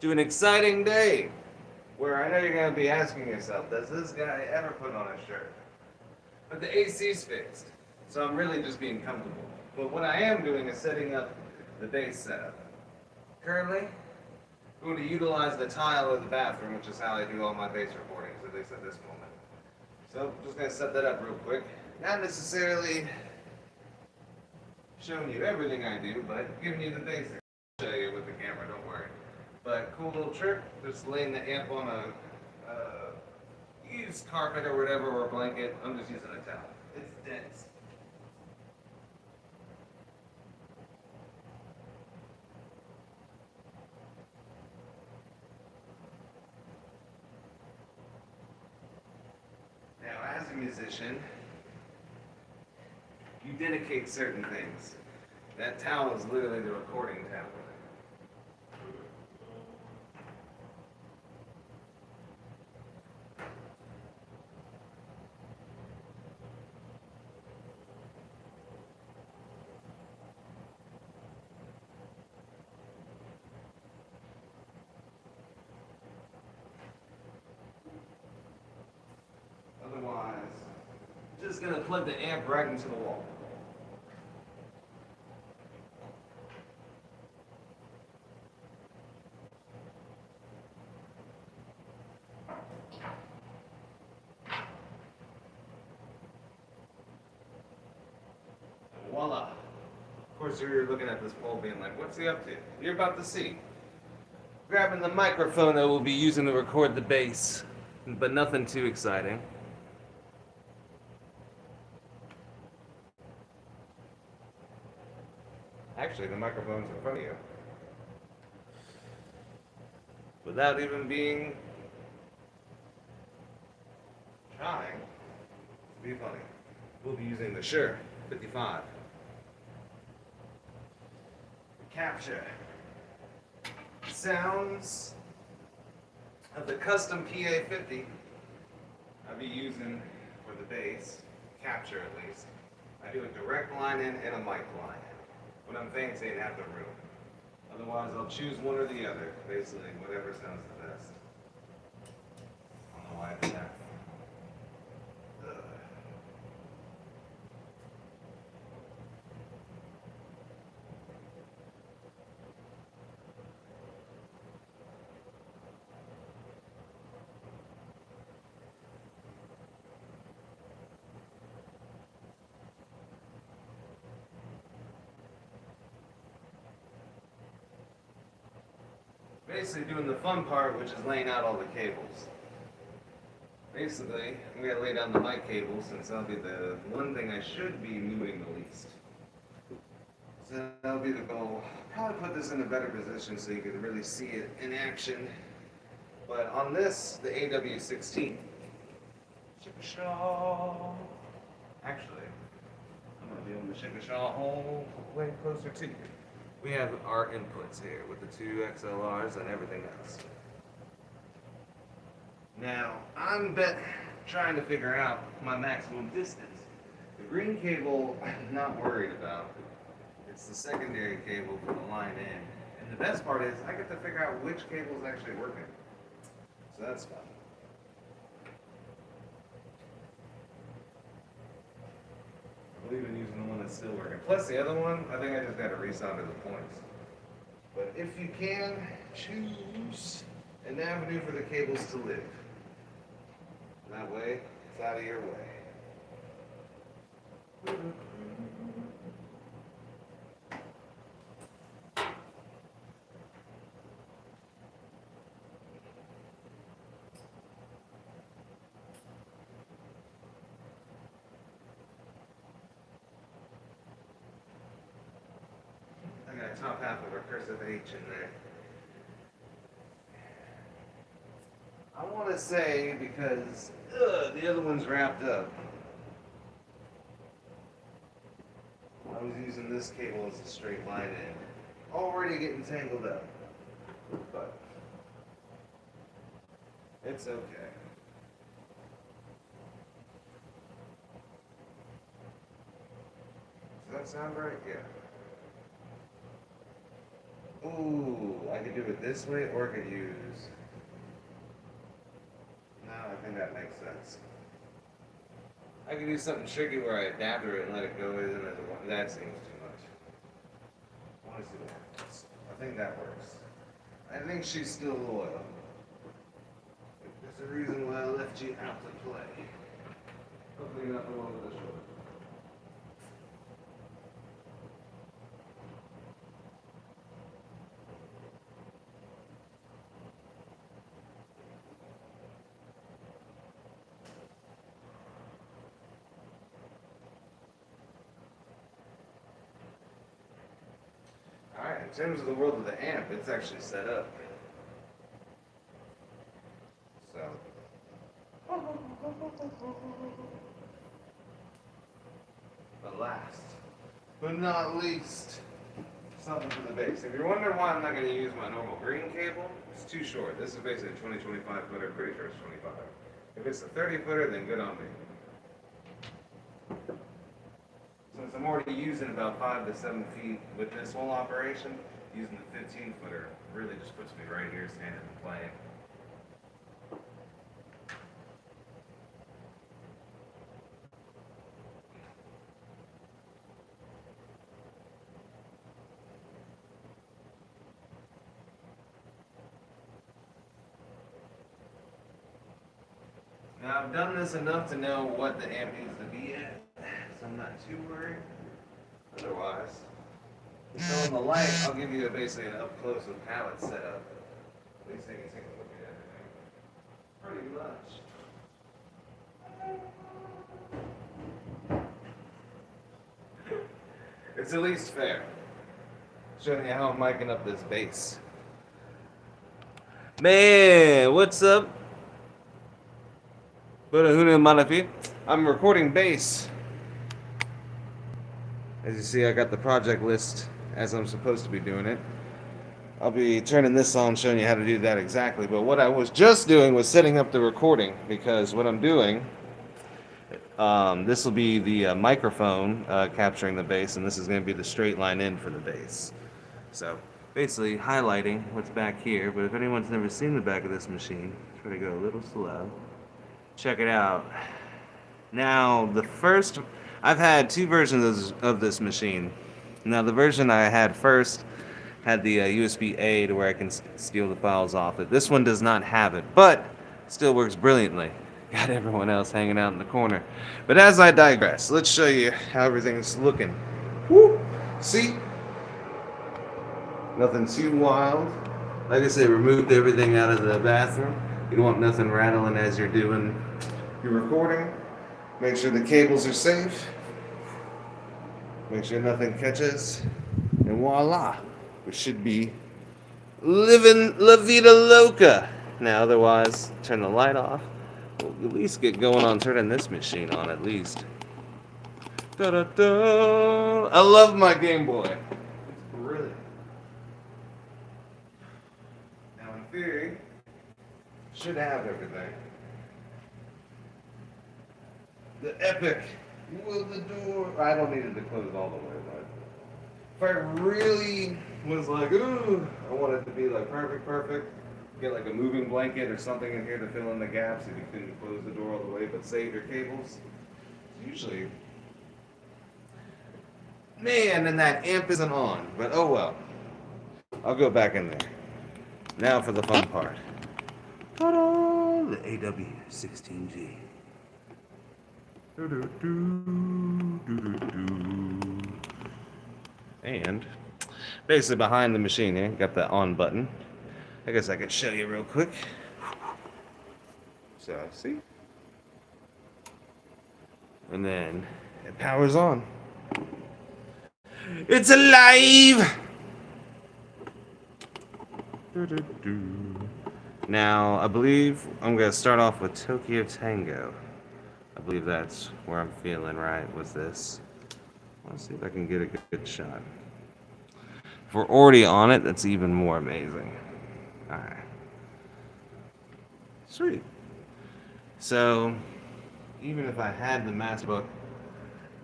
to an exciting day where I know you're going to be asking yourself, does this guy ever put on a shirt? But the AC's fixed, so I'm really just being comfortable. But what I am doing is setting up the base setup. Currently, I'm going to utilize the tile of the bathroom, which is how I do all my bass recordings, at least at this moment. So I'm just going to set that up real quick. Not necessarily showing you everything I do, but giving you the basics. I'll show you with the camera, don't worry. But cool little trick, just laying the amp on a used carpet or whatever, or a blanket. I'm just using a towel. It's dense. Now, as a musician, you dedicate certain things. That towel is literally the recording towel. Otherwise, just gonna plug the amp right into the wall. Voila. Of course, you're looking at this pole being like, what's he up to? You're about to see. Grabbing the microphone I will be using to record the bass, but nothing too exciting. Actually, the microphone's in front of you. Without even being trying to be funny. We'll be using the Shure 55. Capture sounds of the custom PA50 I'll be using for the bass, capture at least. I do a direct line in and a mic line in. When I'm fancy and have the room. Otherwise, I'll choose one or the other, basically, whatever sounds the best. I don't know why I did that. Basically doing the fun part, which is laying out all the cables. Basically, I'm going to lay down the mic cables since that'll be the one thing I should be moving the least. So that'll be the goal. Probably put this in a better position so you can really see it in action. But on this, the AW16G. Actually, I'm going to be able to shake a shaw all way closer to you. We have our inputs here with the two XLRs and everything else. Now, I'm trying to figure out my maximum distance. The green cable, I'm not worried about. It's the secondary cable for the line in. And the best part is, I get to figure out which cable is actually working. So that's fun. I believe in using the one that's still working. Plus the other one, I think I just got to resolder the points. But if you can, choose an avenue for the cables to live. That way, it's out of your way. I got a top half of a cursive H in there. I want to say because the other one's wrapped up. I was using this cable as a straight line in. Already getting tangled up. But it's okay. Does that sound right? Yeah. Ooh, I could do it this way, or I could use... No, I think that makes sense. I could do something tricky where I adapter it and let it go in as a one. That seems too much. I want to see what happens. I think that works. I think she's still loyal. There's a reason why I left you out to play. Hopefully not the one with the short. Alright, in terms of the world of the amp, it's actually set up. So. But last, but not least, something for the bass. If you're wondering why I'm not going to use my normal green cable, it's too short. This is basically a 20-25 footer, pretty sure it's 25. If it's a 30 footer, then good on me. Since I'm already using about 5 to 7 feet with this whole operation, using the 15 footer really just puts me right here standing and playing. Now I've done this enough to know what the amp needs to be at, so I'm not too worried. Otherwise, so on the light, I'll give you basically an up close with palette setup. At least they can take a look at everything. Pretty much. It's at least fair. Showing you how I'm miking up this bass. Man, what's up? I'm recording bass. As you see, I got the project list as I'm supposed to be doing it. I'll be turning this on, showing you how to do that exactly. But what I was just doing was setting up the recording, because what I'm doing, this will be the microphone capturing the bass, and this is going to be the straight line in for the bass. So basically highlighting what's back here. But if anyone's never seen the back of this machine, try to go a little slow. Check it out. Now, I've had 2 versions of this machine. Now, the version I had first had the USB-A to where I can steal the files off it. This one does not have it, but still works brilliantly. Got everyone else hanging out in the corner. But as I digress, let's show you how everything's looking. Woo! See? Nothing too wild. Like I said, removed everything out of the bathroom. You don't want nothing rattling as you're doing your recording. Make sure the cables are safe. Make sure nothing catches. And voila, we should be living La Vida Loca. Now, otherwise, turn the light off. We'll at least get going on turning this machine on at least. Da-da-da. I love my Game Boy. It's brilliant. Now, in theory, should have everything. The epic will the door. I don't need it to close all the way, but if I really was like, ooh, I want it to be like perfect, get like a moving blanket or something in here to fill in the gaps if you couldn't close the door all the way, but save your cables. Usually, man, and that amp isn't on, but oh well. I'll go back in there. Now for the fun part. Ta-da! The AW16G. And basically behind the machine here, got the on button. I guess I could show you real quick. So, see? And then it powers on. It's alive! Now, I believe I'm going to start off with Tokyo Tango. I believe that's where I'm feeling right with this. Let's see if I can get a good shot. If we're already on it, that's even more amazing. Alright. Sweet. So, even if I had the master book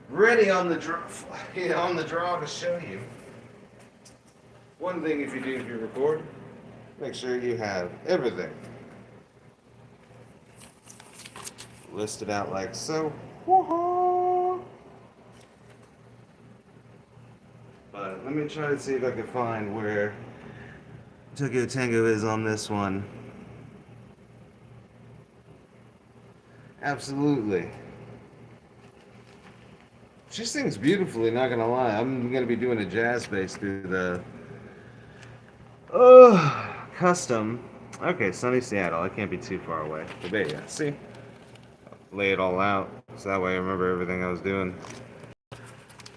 ready on the draw to show you, one thing if you record, Make sure you have everything listed out like so. But let me try to see if I can find where Tokyo Tango is on this one. Absolutely. She sings beautifully, not gonna lie. I'm gonna be doing a jazz bass through the custom. Okay, sunny Seattle. I can't be too far away. But there you go. See? Lay it all out. So that way I remember everything I was doing.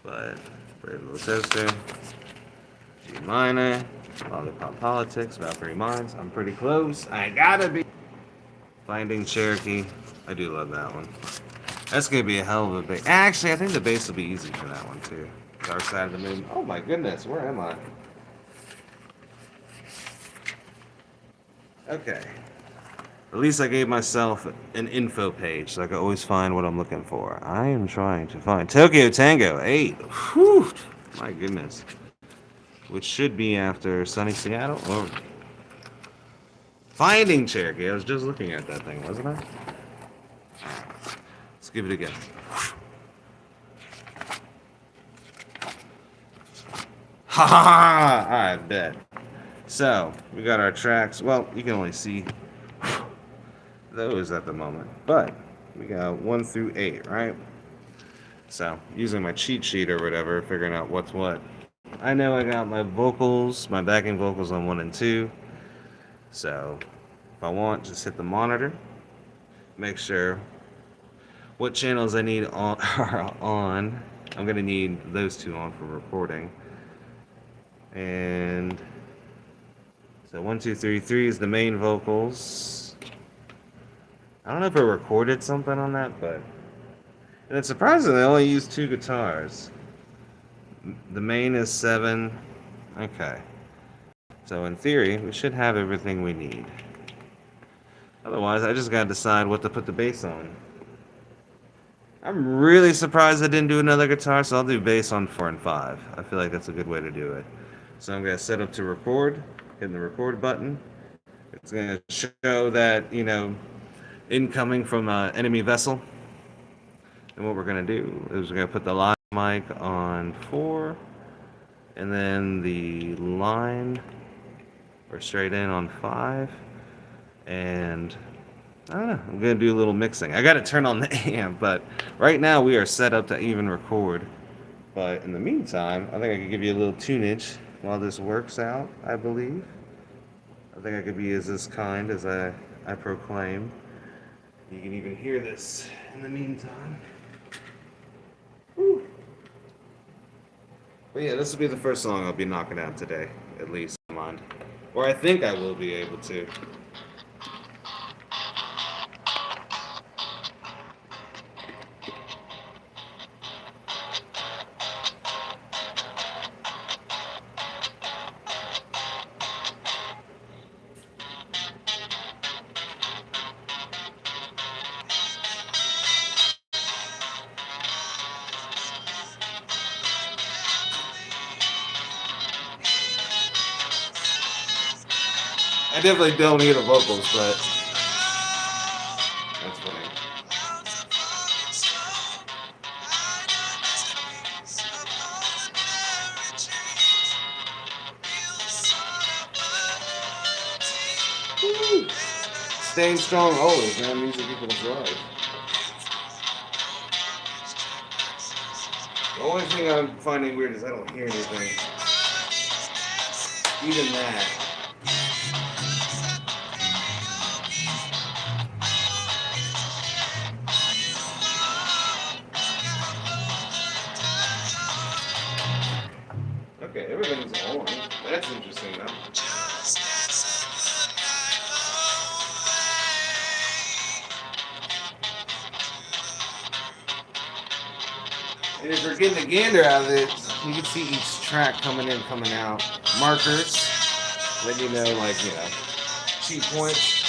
But Brave Little Toaster, G minor, Lollipop Politics, Valkyrie Mines. I'm pretty close. I gotta be. Finding Cherokee. I do love that one. That's gonna be a hell of a bass. Actually, I think the bass will be easy for that one too. Dark Side of the Moon. Oh my goodness, where am I? Okay. At least I gave myself an info page so I can always find what I'm looking for. I am trying to find Tokyo Tango 8. Whew, my goodness. Which should be after Sunny Seattle. Or Finding Cherokee. I was just looking at that thing, wasn't I? Let's give it a go. Ha ha ha! I bet. So, we got our tracks. Well, you can only see those at the moment. But, we got 1 through 8, right? So, using my cheat sheet or whatever, figuring out what's what. I know I got my vocals, my backing vocals on 1 and 2. So, if I want, just hit the monitor. Make sure what channels I need on are on. I'm going to need those 2 on for recording. And so 1, 2, 3, 3 is the main vocals. I don't know if I recorded something on that, but and it's surprising they only use 2 guitars. The main is 7. Okay. So in theory, we should have everything we need. Otherwise, I just gotta decide what to put the bass on. I'm really surprised I didn't do another guitar, so I'll do bass on 4 and 5. I feel like that's a good way to do it. So I'm gonna set up to record, hitting the record button. It's gonna show that, you know, incoming from an enemy vessel. And what we're gonna do is we're gonna put the live mic on 4, and then the line or straight in on 5. And I don't know, I'm gonna do a little mixing. I gotta turn on the amp, but right now we are set up to even record. But in the meantime, I think I could give you a little tunage while this works out, I believe. I think I could be as kind as I proclaim. You can even hear this in the meantime. Woo. But yeah, this will be the first song I'll be knocking out today, at least in mind. Or I think I will be able to. I definitely don't hear the vocals, but that's funny. Woo. Staying strong always, man. Music equals life. The only thing I'm finding weird is I don't hear anything. Even that. Okay, everything's on. That's interesting though. And if you're getting a gander out of it, you can see each track coming in, coming out. Markers, let you know, like, you know, cheat points.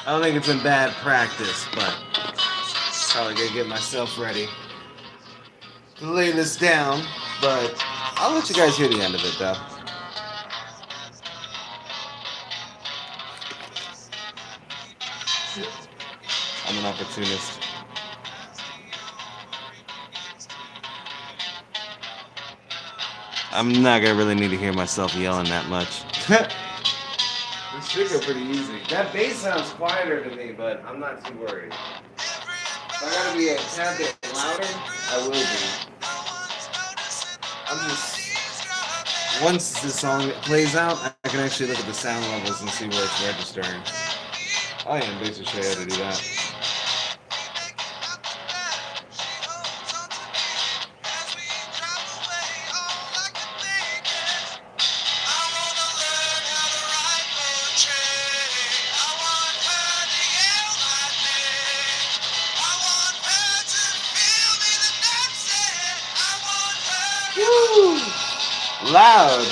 I don't think it's in bad practice, but probably gonna get myself ready to lay this down. But I'll let you guys hear the end of it, though. I'm an opportunist. I'm not gonna really need to hear myself yelling that much. This should go pretty easy. That bass sounds quieter to me, but I'm not too worried. If I gotta be a tad bit louder, I will be. I'm just once the song plays out, I can actually look at the sound levels and see where it's registering. I am basically show you how to do that. Woo! Loud.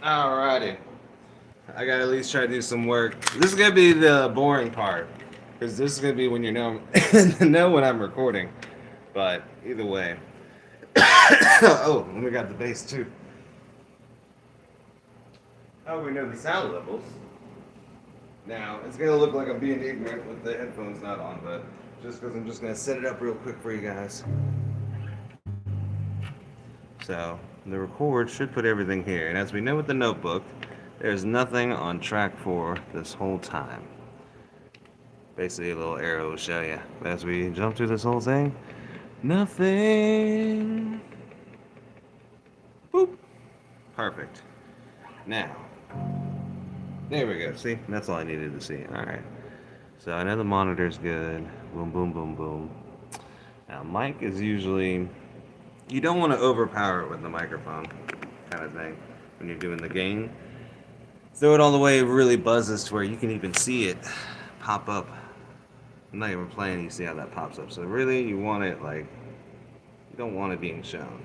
Alrighty. I gotta at least try to do some work. This is gonna be the boring part, because this is gonna be when you know when I'm recording. But either way. Oh, and we got the bass too. Oh, we know the sound levels. Now it's gonna look like I'm being ignorant with the headphones not on, but just because I'm just gonna set it up real quick for you guys. So the record should put everything here, and as we know with the notebook, there's nothing on track 4 this whole time. Basically, a little arrow will show you. But as we jump through this whole thing, nothing. Boop. Perfect. Now, there we go. See, that's all I needed to see. All right. So I know the monitor's good. Boom, boom, boom, boom. Now, mic is usually, you don't want to overpower it with the microphone, kind of thing, when you're doing the gain. Throw it all the way, it really buzzes to where you can even see it pop up. I'm not even playing, you see how that pops up. So really, you want it like, you don't want it being shown.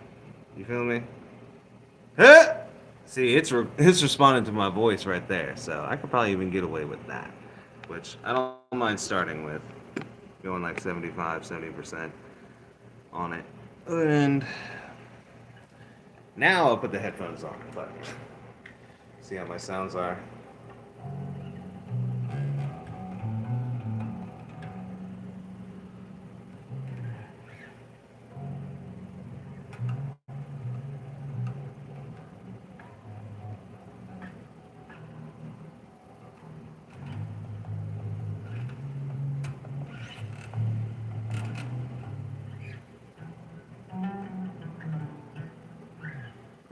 You feel me? Huh? See, it's responding to my voice right there. So I could probably even get away with that, which I don't mind starting with. Going like 75, 70% on it. And now I'll put the headphones on, but see how my sounds are.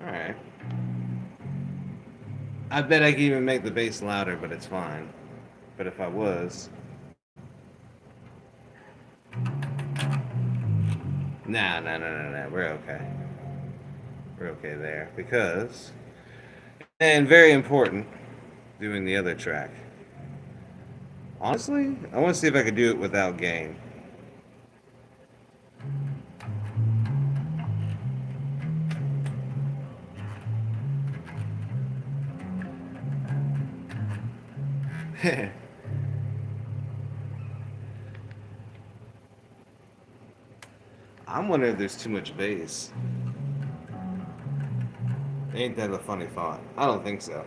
Alright. I bet I can even make the bass louder, but it's fine. But if I was... Nah, we're okay. We're okay there. Because... And very important, doing the other track. Honestly, I want to see if I could do it without gain. I'm wondering if there's too much bass. Ain't that a funny thought? I don't think so.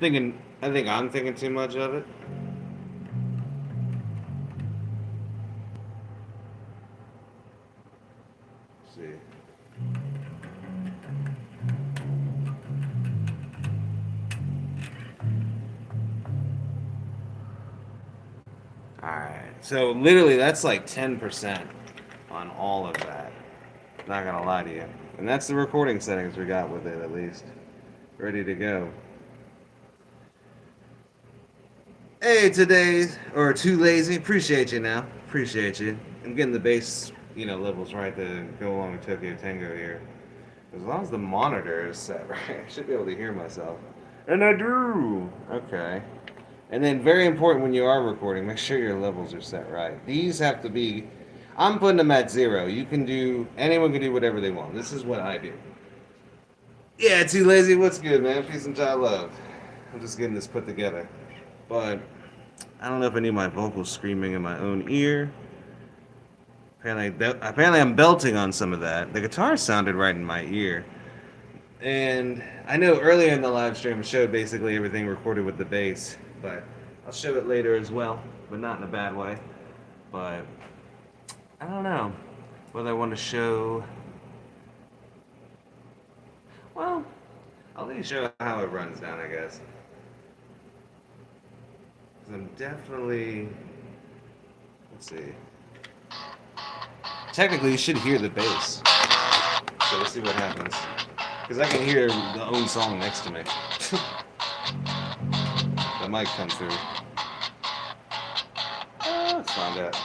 I think I'm thinking too much of it. Let's see. Alright, so literally that's like 10% on all of that. Not gonna lie to you. And that's the recording settings we got with it, at least. Ready to go. Hey, today, or too lazy. Appreciate you now. Appreciate you. I'm getting the bass, levels right to go along with Tokyo Tango here. As long as the monitor is set right, I should be able to hear myself. And I do! Okay. And then, very important when you are recording, make sure your levels are set right. These have to be, I'm putting them at 0. Anyone can do whatever they want. This is what I do. Yeah, too lazy. What's good, man? Peace and child love. I'm just getting this put together. But I don't know if I need my vocals screaming in my own ear. Apparently I'm belting on some of that. The guitar sounded right in my ear. And I know earlier in the live stream I showed basically everything recorded with the bass, but I'll show it later as well, but not in a bad way. But I don't know whether I want to show. Well, I'll let you show how it runs down, I guess. 'Cause I'm definitely. Let's see. Technically, you should hear the bass. So let's see what happens. Because I can hear the own song next to me. The mic comes through. Let's find out.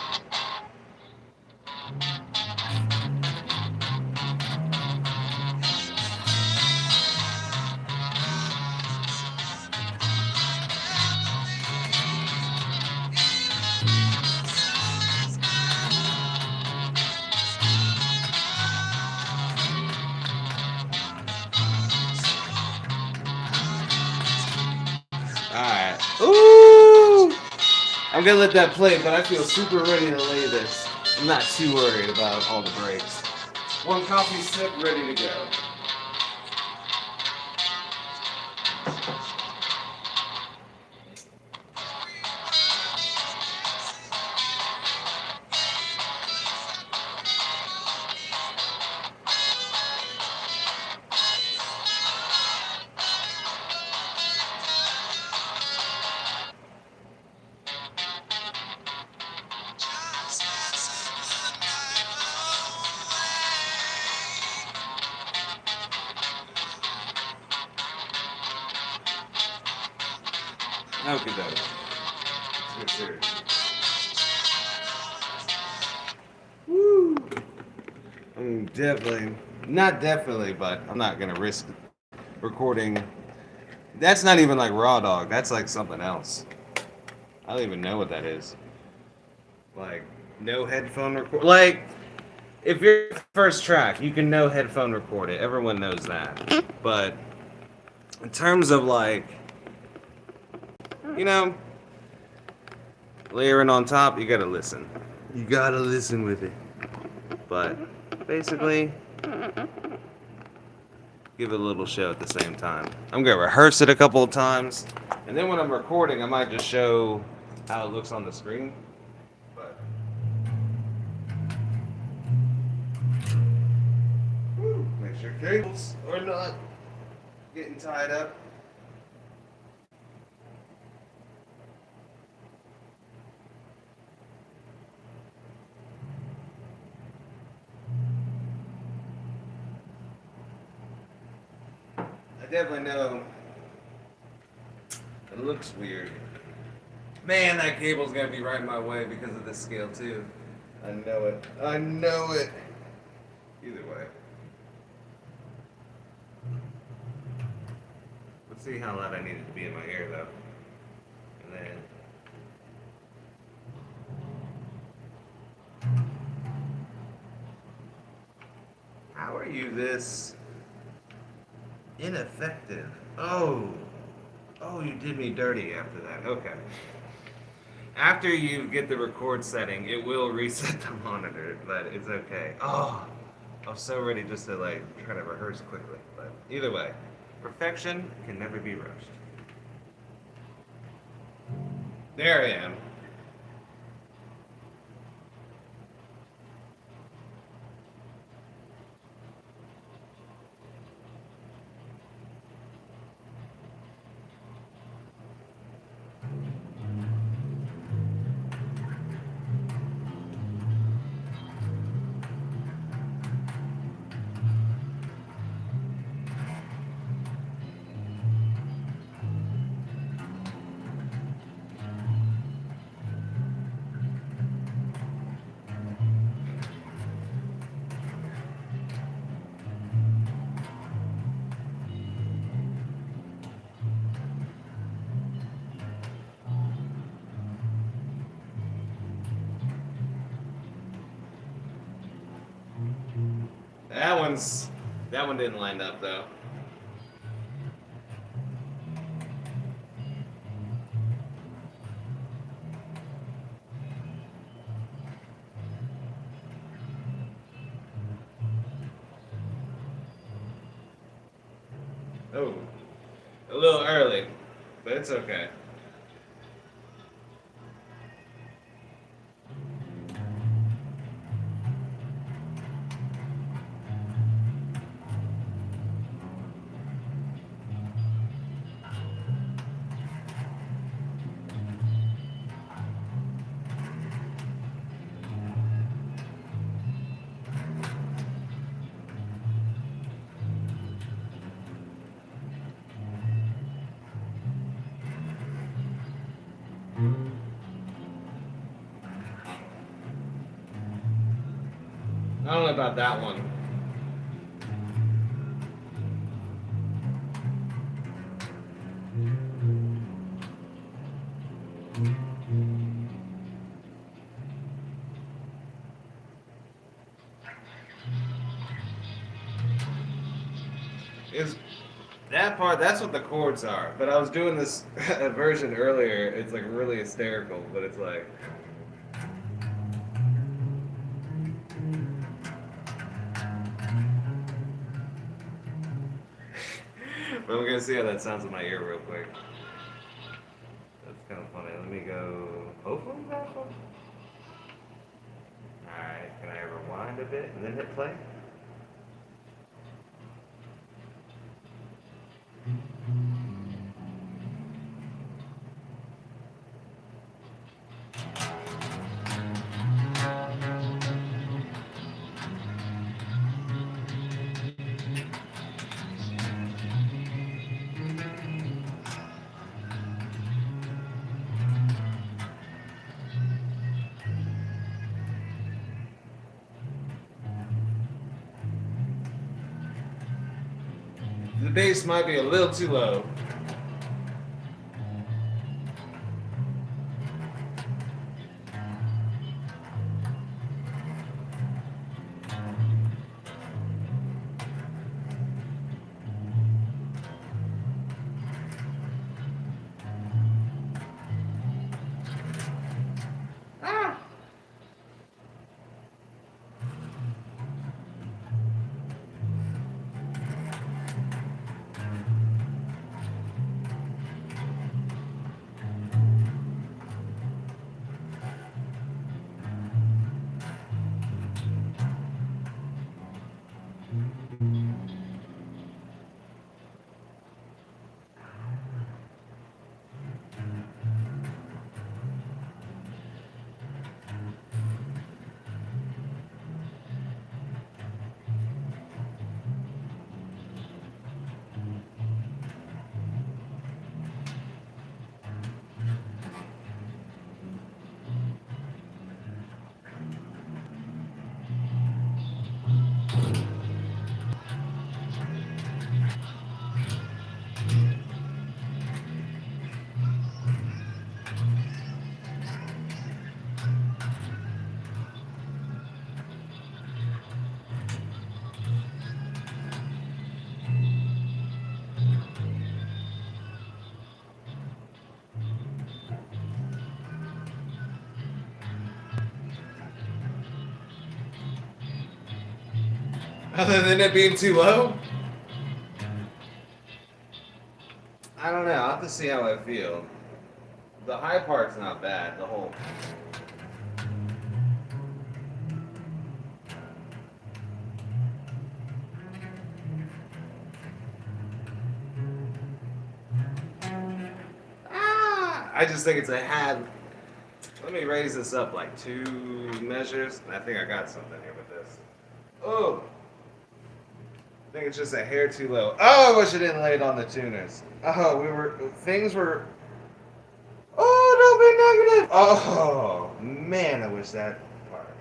Alright. Ooh! I'm gonna let that play, but I feel super ready to lay this. I'm not too worried about all the breaks. One coffee sip, ready to go. Okay, though. Let's get serious. Woo! Not definitely, but I'm not gonna risk recording. That's not even like raw dog. That's like something else. I don't even know what that is. Like no headphone record. Like if you're first track, you can no headphone record it. Everyone knows that. But in terms of like, layering on top, you gotta listen. You gotta listen with it. But basically, give it a little show at the same time. I'm gonna rehearse it a couple of times, and then when I'm recording, I might just show how it looks on the screen. But make sure cables are not getting tied up. I definitely know it looks weird. Man, that cable's gonna be right in my way because of this scale too. I know it. I know it. Either way. Let's see how loud I need it to be in my ear though. And then. How are you this ineffective? Oh, you did me dirty after that. Okay. After you get the record setting, it will reset the monitor, but it's okay. Oh, I'm so ready just to try to rehearse quickly. But either way, perfection can never be rushed. There I am. That one didn't line up though. Oh, a little early, but it's okay. I don't know about that one. Is that part? That's what the chords are. But I was doing this version earlier. It's like really hysterical, but it's like. But I'm gonna see how that sounds in my ear real quick. That's kind of funny. Let me go. Hopefully that one. All right. Can I rewind a bit and then hit play? The bass might be a little too low. Ah! Other than it being too low? I don't know. I'll have to see how I feel. The high part's not bad. The whole. I just think it's a had. Let me raise this up like 2 measures. I think I got something here with this. Oh! I think it's just a hair too low. Oh, I wish I didn't lay it on the tuners. Oh, things were. Oh, don't be negative! Oh, man, I wish that part.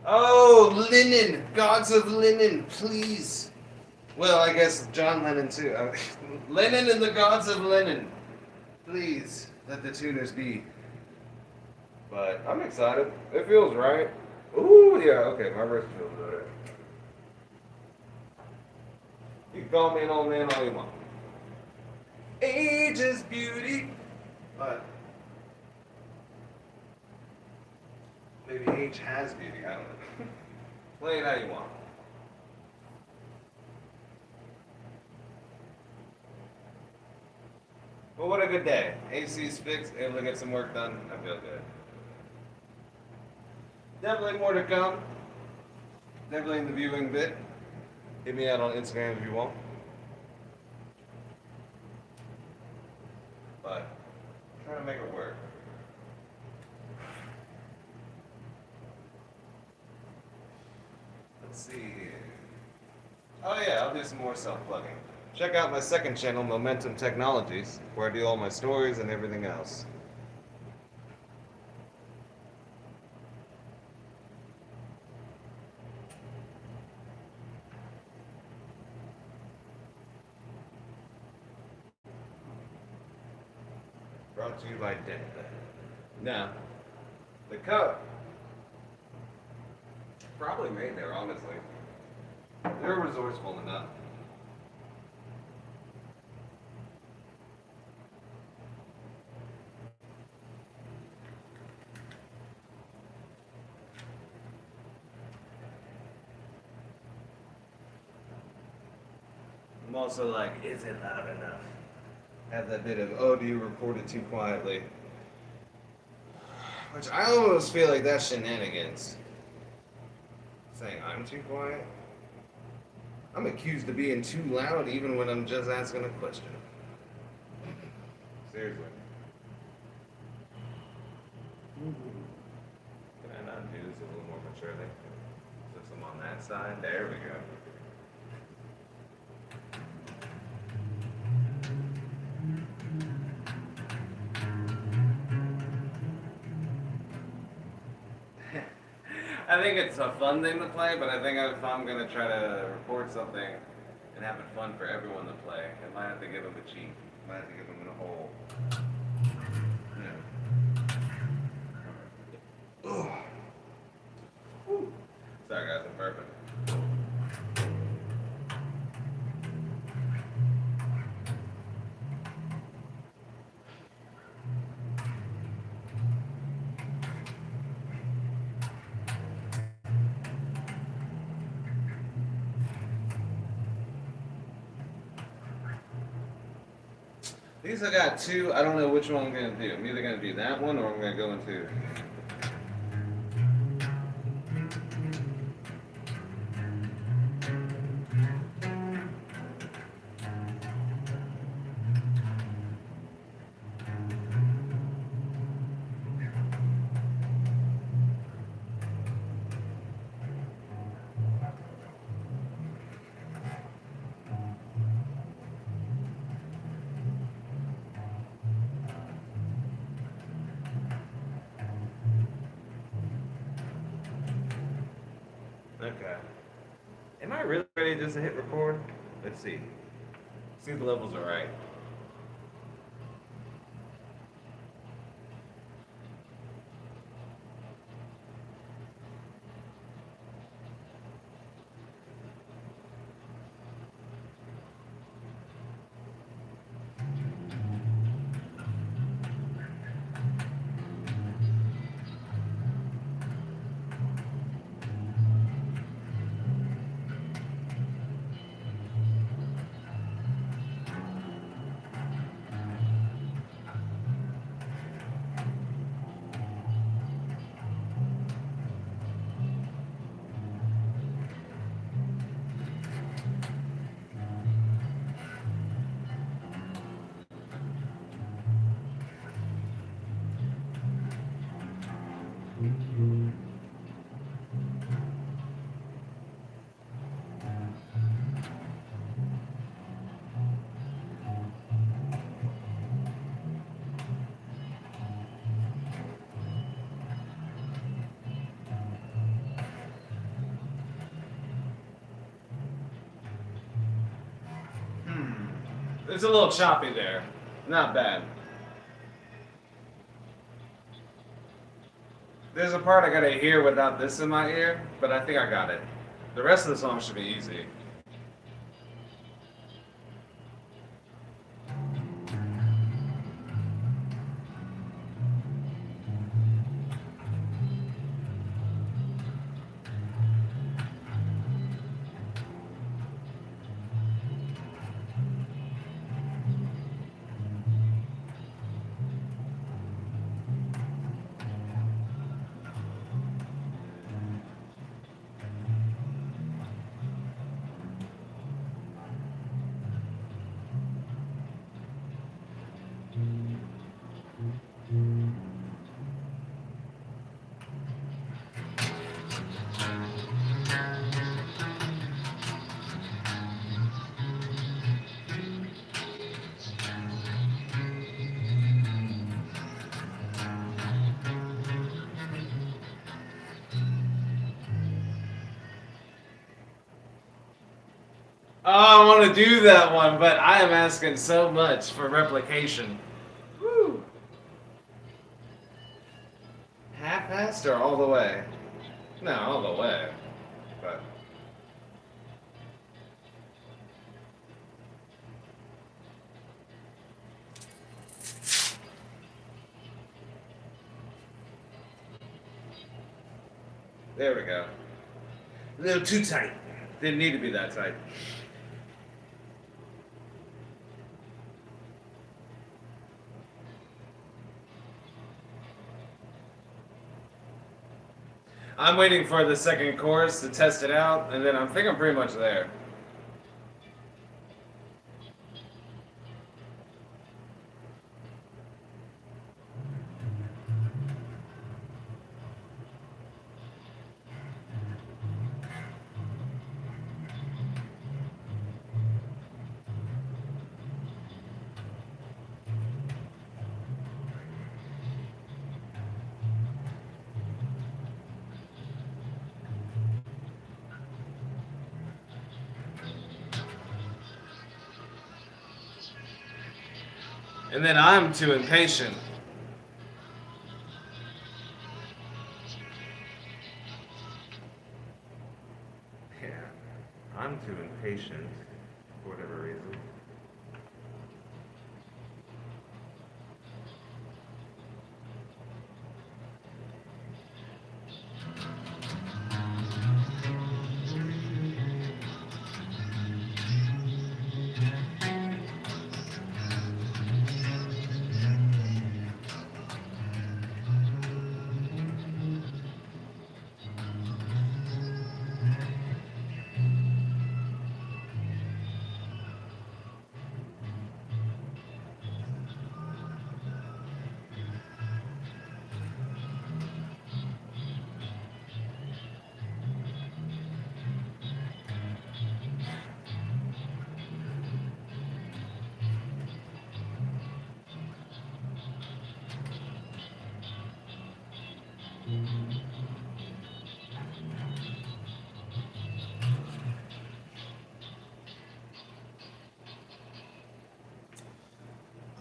Oh, linen! Gods of linen, please! Well, I guess John Lennon too. Lennon and the gods of linen. Please, let the tuners be. But I'm excited. It feels right. Ooh, yeah, okay, my wrist feels better. You can call me an old man all you want. Age is beauty. But maybe age has beauty. I don't know. Play it how you want. Well, what a good day. AC's fixed, able to get some work done. I feel good. Definitely more to come. Definitely in the viewing bit. Hit me out on Instagram if you want. But I'm trying to make it work. Let's see here. Oh yeah, I'll do some more self-plugging. Check out my second channel, Momentum Technologies, where I do all my stories and everything else. Brought to you by Denver. Now, the cup probably made there, honestly. They're resourceful enough. I'm also like, is it loud enough? Have that bit of, oh, do you record it too quietly? Which I almost feel like that's shenanigans. Saying I'm too quiet? I'm accused of being too loud even when I'm just asking a question. Seriously. Can I not do this a little more maturely? Since I'm on that side, there we go. I think it's a fun thing to play, but I think if I'm going to try to record something and have it fun for everyone to play, I might have to give them a cheat. I might have to give them a whole, Sorry guys, I'm perfect. These I got two. I don't know which one I'm going to do. I'm either going to do that one or I'm going to go into... Okay. Am I really ready just to hit record? Let's see. See if the levels are right. It's a little choppy there. Not bad. There's a part I gotta hear without this in my ear, but I think I got it. The rest of the song should be easy. Oh, I want to do that one, but I am asking so much for replication. Woo! Half-assed or all the way? No, all the way. But there we go. A little too tight. Didn't need to be that tight. I'm waiting for the second chorus to test it out, and then I think I'm pretty much there. And then I'm too impatient. Yeah, I'm too impatient for whatever reason.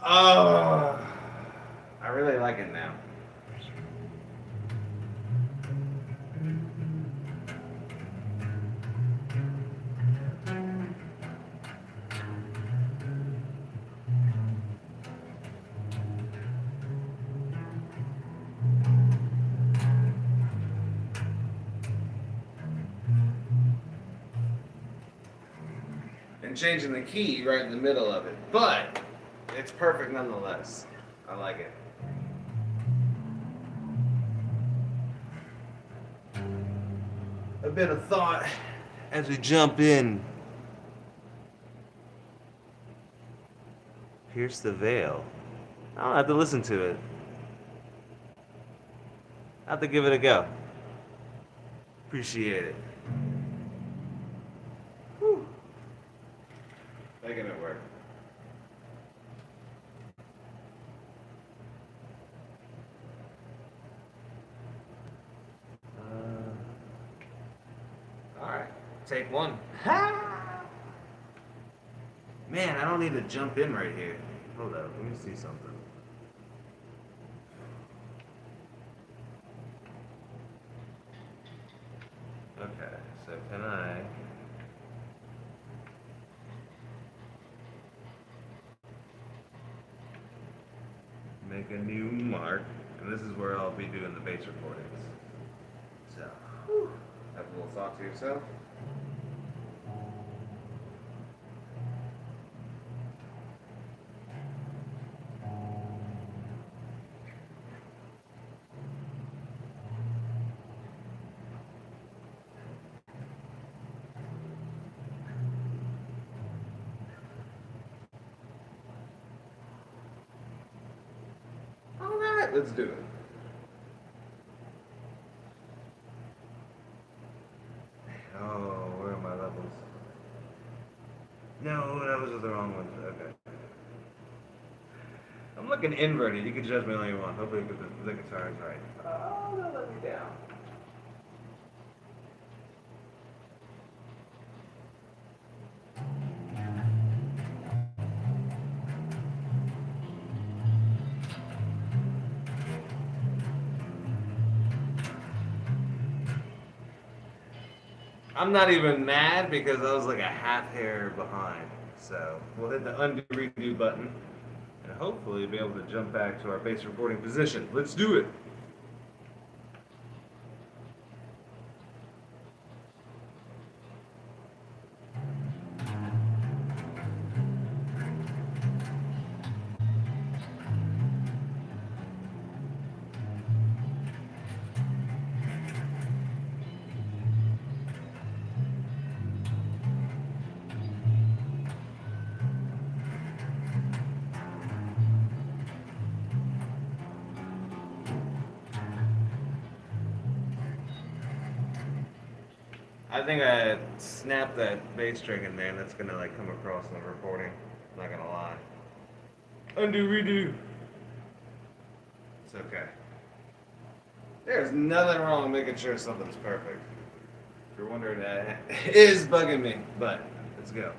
Oh, I really like it now. And changing the key right in the middle of it. But it's perfect nonetheless. I like it. A bit of thought as we jump in. Pierce the veil. I don't have to listen to it. I have to give it a go. Appreciate it. Whew. Making it work. Alright, take one. Man, I don't need to jump in right here. Hold up, let me see something. Okay, so can I make a new mark? And this is where I'll be doing the bass recordings. So, have a little thought to yourself. Alright, let's do it. Oh, where are my levels? No, that was the wrong one. Okay. I'm looking inverted. You can judge me all you want. Hopefully the guitar is right. Oh, that let me down. I'm not even mad because I was like a half hair behind. So we'll hit the undo redo button and hopefully be able to jump back to our base recording position. Let's do it. I think I snapped that bass string in there and that's gonna like come across in the recording. I'm not gonna lie. Undo redo. It's okay. There's nothing wrong with making sure something's perfect. If you're wondering, that it is bugging me, but let's go.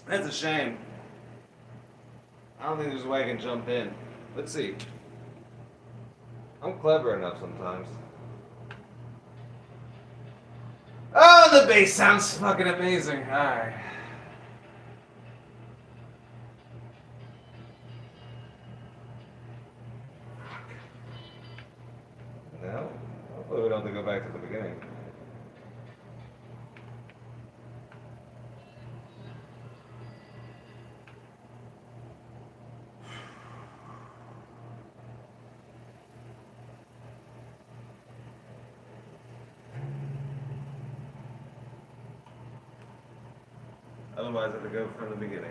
That's a shame. I don't think there's a way I can jump in. Let's see. I'm clever enough sometimes. Oh, the bass sounds fucking amazing. Alright. No? Hopefully we don't have to go back to the beginning. Otherwise, I have to go from the beginning.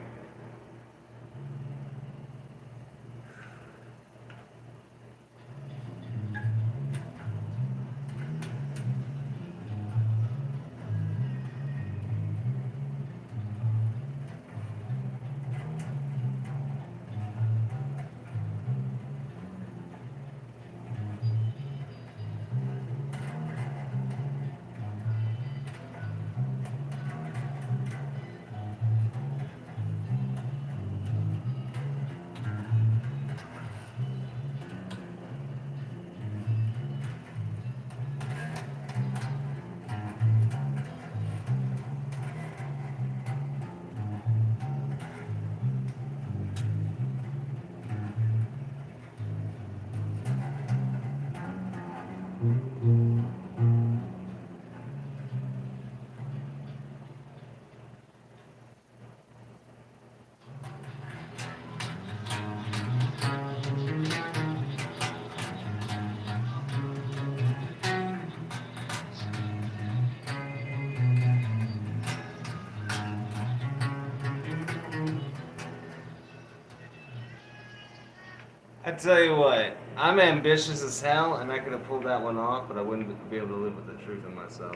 I tell you what, I'm ambitious as hell, and I could have pulled that one off, but I wouldn't be able to live with the truth in myself.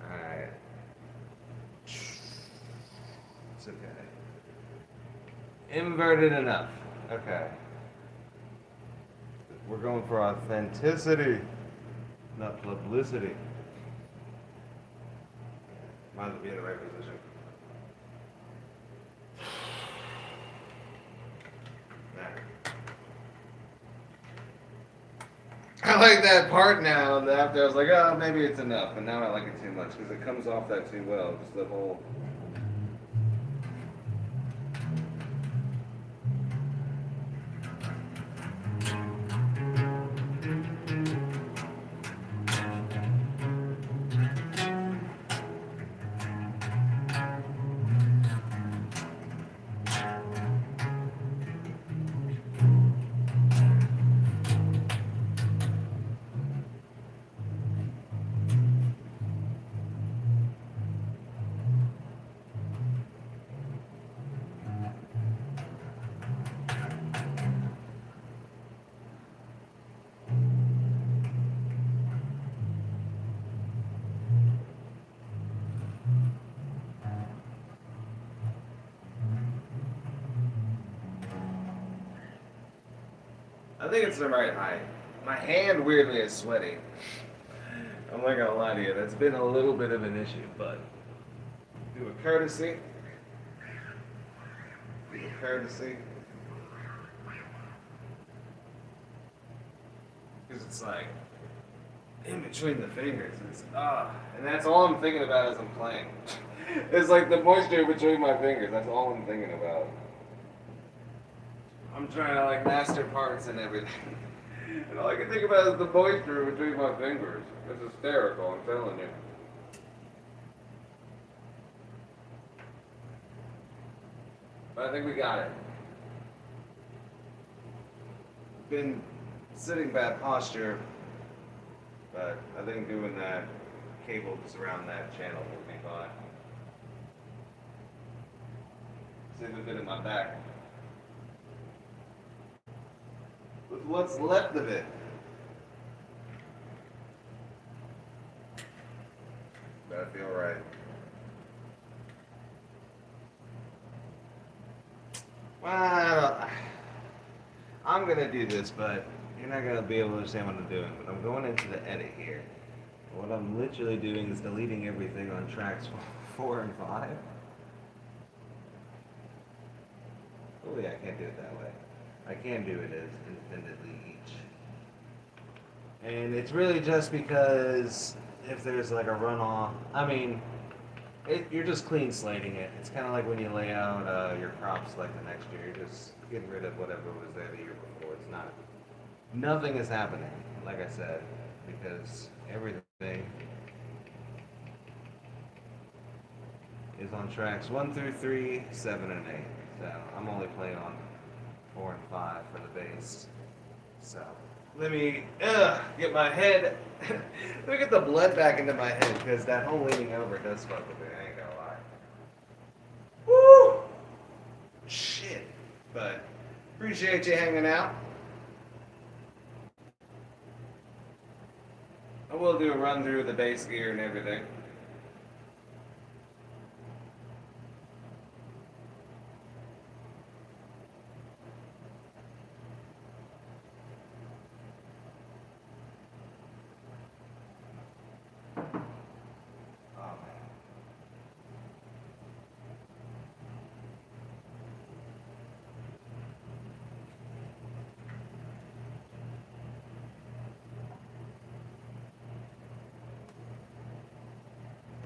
Alright. It's okay. Inverted enough. Okay. We're going for authenticity, not publicity. Might as well be in the right position. I like that part now. After I was like, oh, maybe it's enough, but now I like it too much because it comes off that too well. Just the whole. I think it's the right height. My hand weirdly is sweaty. I'm not gonna lie to you, that's been a little bit of an issue, but do a courtesy. Do a courtesy. Because it's like in between the fingers. And that's all I'm thinking about as I'm playing. It's like the moisture between my fingers. That's all I'm thinking about. I'm trying to like master parts and everything. And all I can think about is the moisture between my fingers. It's hysterical, I'm telling you. But I think we got it. Been sitting bad posture, but I think doing that cable just around that channel will be fine. Save a bit of my back. With what's left of it. Better feel right. Well, I'm gonna do this, but you're not gonna be able to understand what I'm doing. But I'm going into the edit here. What I'm literally doing is deleting everything on tracks 4 and 5. Oh yeah, I can't do it that way. I can do it as independently each. And it's really just because if there's like a runoff, I mean, you're just clean slating it. It's kind of like when you lay out your crops like the next year. You're just getting rid of whatever was there the year before. It's not, nothing is happening, like I said, because everything is on tracks 1 through 3, 7, and 8. So I'm only playing on 4 and 5 for the bass. So let me get my head. Let me get the blood back into my head because that whole leaning over does fuck with me. I ain't gonna lie. Woo! Shit. But appreciate you hanging out. I will do a run through the bass gear and everything.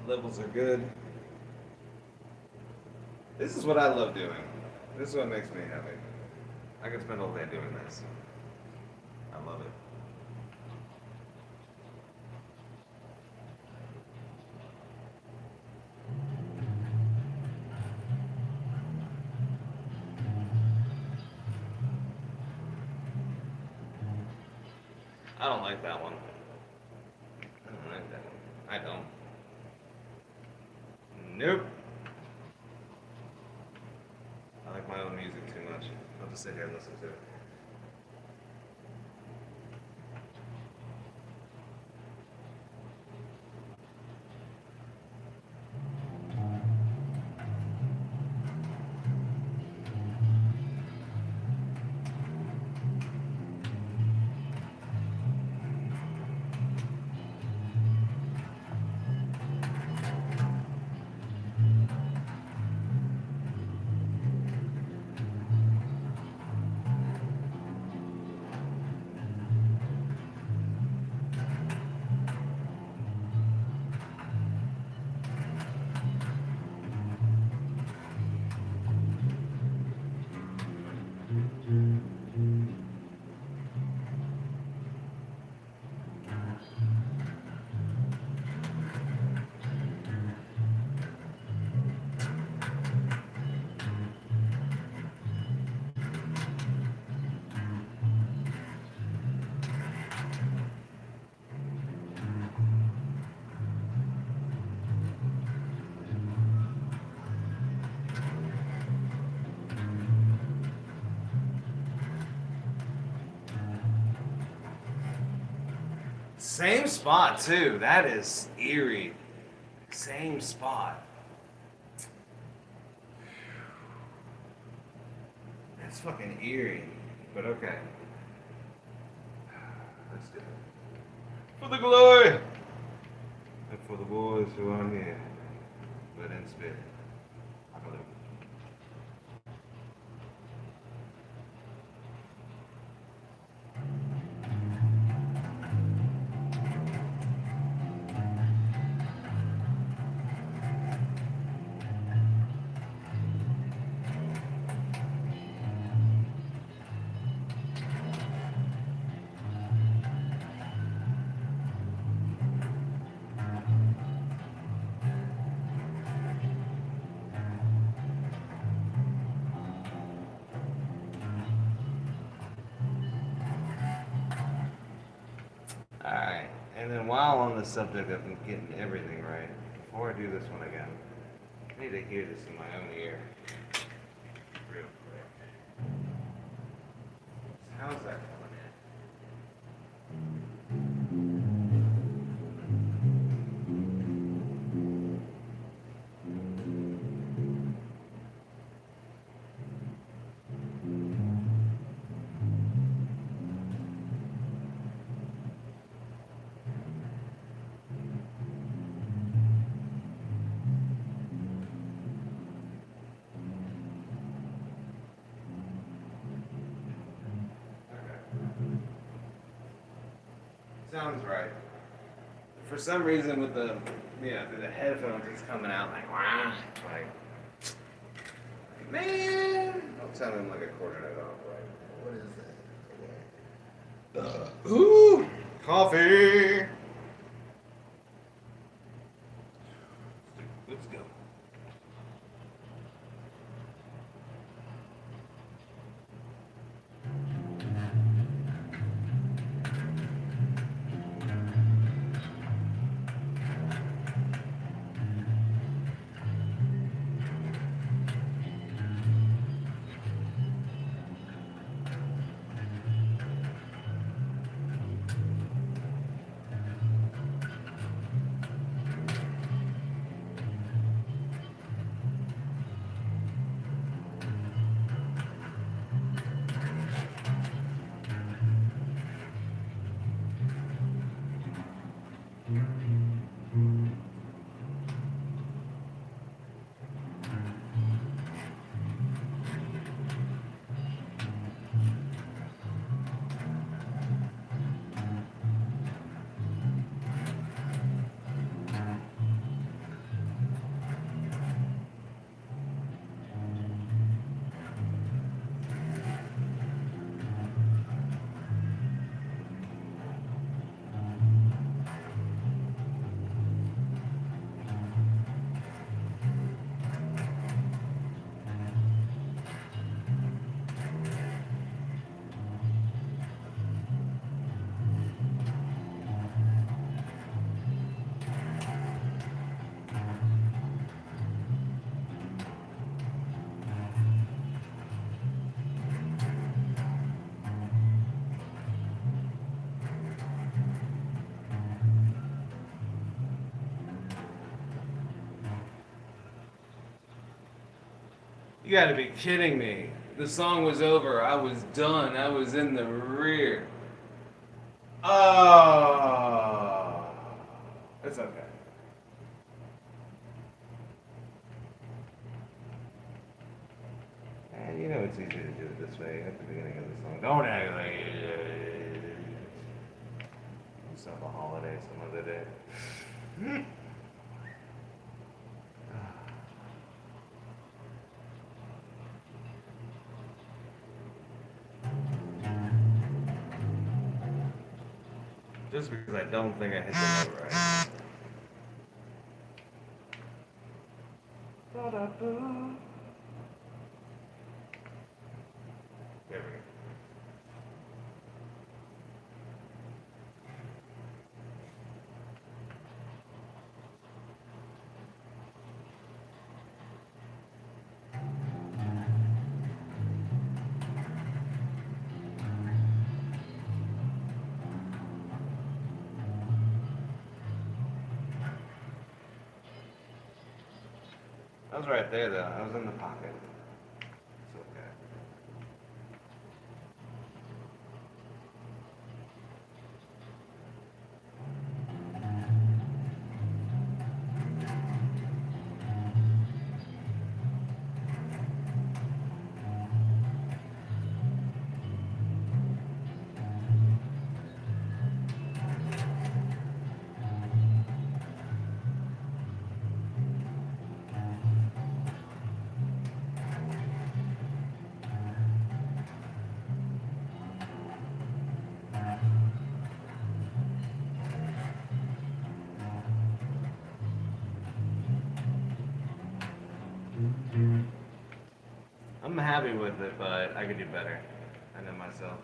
Levels are good. This is what I love doing. This is what makes me happy. I can spend all day doing this. I love it. I don't like that one. I don't like that one. I don't. Nope. I like my own music too much. I'll just sit here and listen to it. Same spot too. That is eerie. Same spot. That's fucking eerie. But okay. Let's do it. For the glory! And for the boys who are here. But in spirit. I believe. Alright, and then while on the subject of getting everything right, before I do this one again, I need to hear this in my own ear. Real quick. How's that coming in? Sounds right. For some reason, with the through the headphones, it's coming out like wah, like man. I'm sounding like a quarter note off. Like, what is that? Ooh, coffee. Let's go. You gotta be kidding me. The song was over. I was done. I was in the rear. Oh. It's okay. And you know it's easy to do it this way at the beginning of the song. Don't act like it. Yourself a holiday some other day. Just because I don't think I hit the note right. There we go. I was right there, though. I was in the pocket. It's okay. I'm happy with it, but I could do better. I know myself.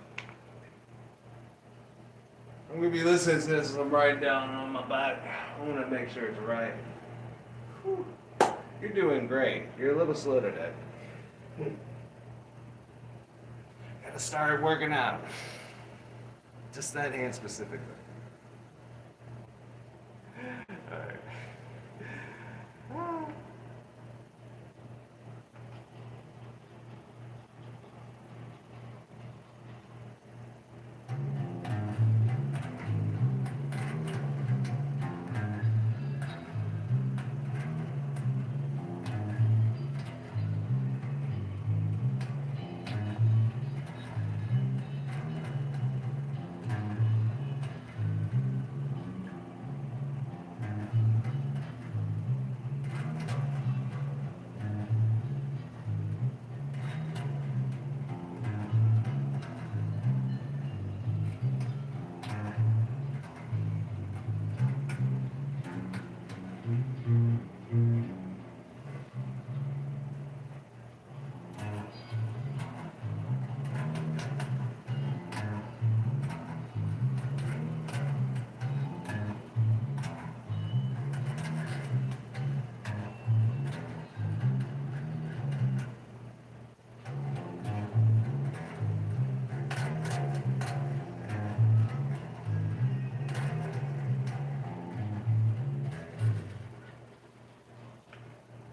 I'm gonna be listening to this as I'm riding down on my bike. I want to make sure it's right. Whew. You're doing great. You're a little slow today. Gotta start working out. Just that hand specifically. Alright.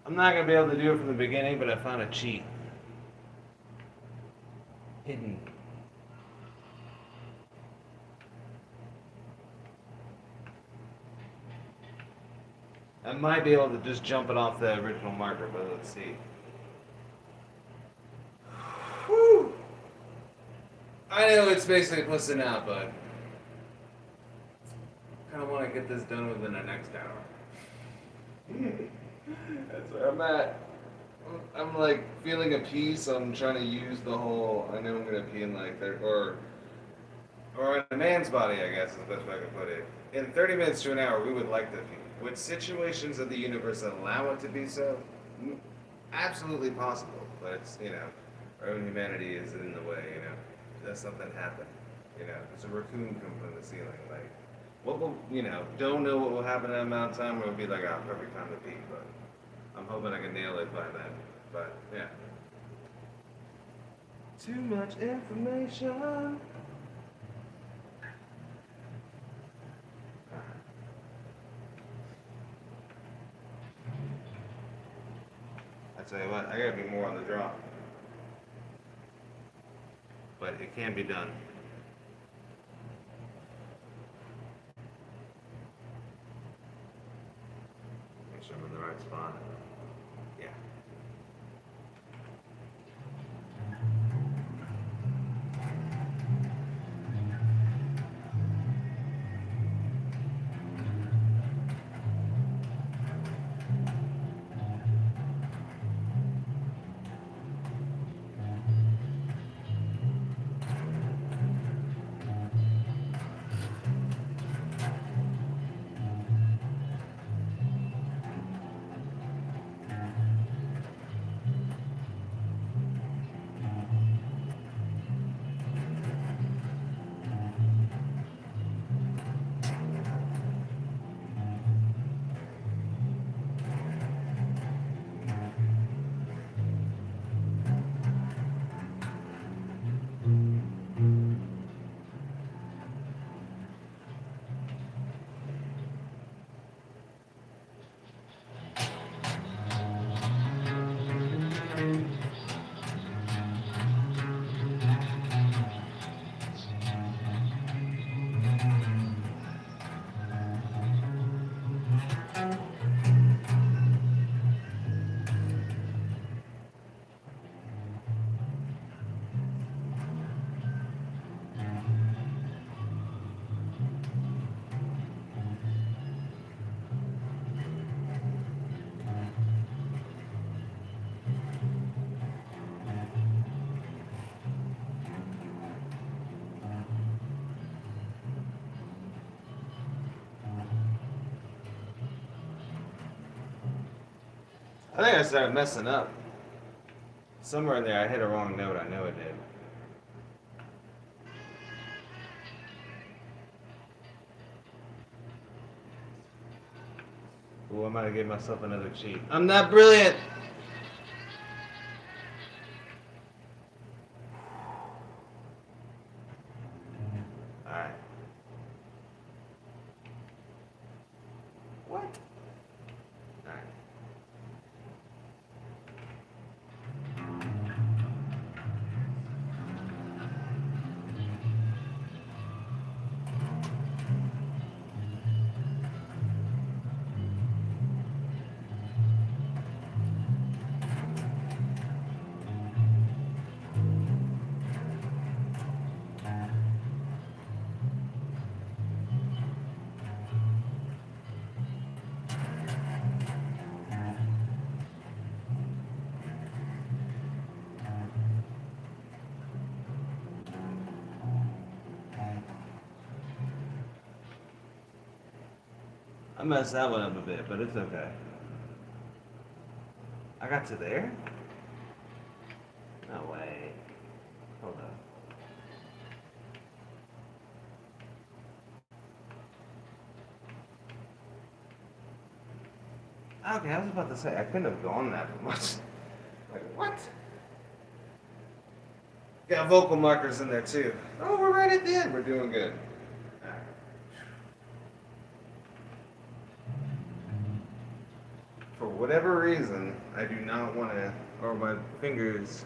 I'm not gonna be able to do it from the beginning, but I found a cheat. Hidden. I might be able to just jump it off the original marker, but let's see. Whew. I know it's basically pussing out, but I kind of want to get this done within the next hour. That's where I'm at. I'm like feeling a peace. I'm trying to use the whole. I know I'm gonna pee in like there, or in a man's body, I guess is the best way I can put it. In 30 minutes to an hour, we would like to pee. Would situations of the universe allow it to be so? Absolutely possible, but it's our own humanity is in the way. That something happened. It's a raccoon come from the ceiling. Like, what will Don't know what will happen in that amount of time. It will be like a perfect time to pee, but. I'm hoping I can nail it by then, but yeah. Too much information. I tell you what, I gotta be more on the draw. But it can be done. Make sure I'm in the right spot. Yeah. I think I started messing up. Somewhere in there I hit a wrong note, I know it did. Ooh, I might have gave myself another cheat. I'm not brilliant! Alright. What? Alright. I messed that one up a bit, but it's okay. I got to there? No way. Hold on. Okay, I was about to say, I couldn't have gone that much. Like, what? Got vocal markers in there too. Oh, we're right at the end. We're doing good. For whatever reason, I do not want to, or my fingers,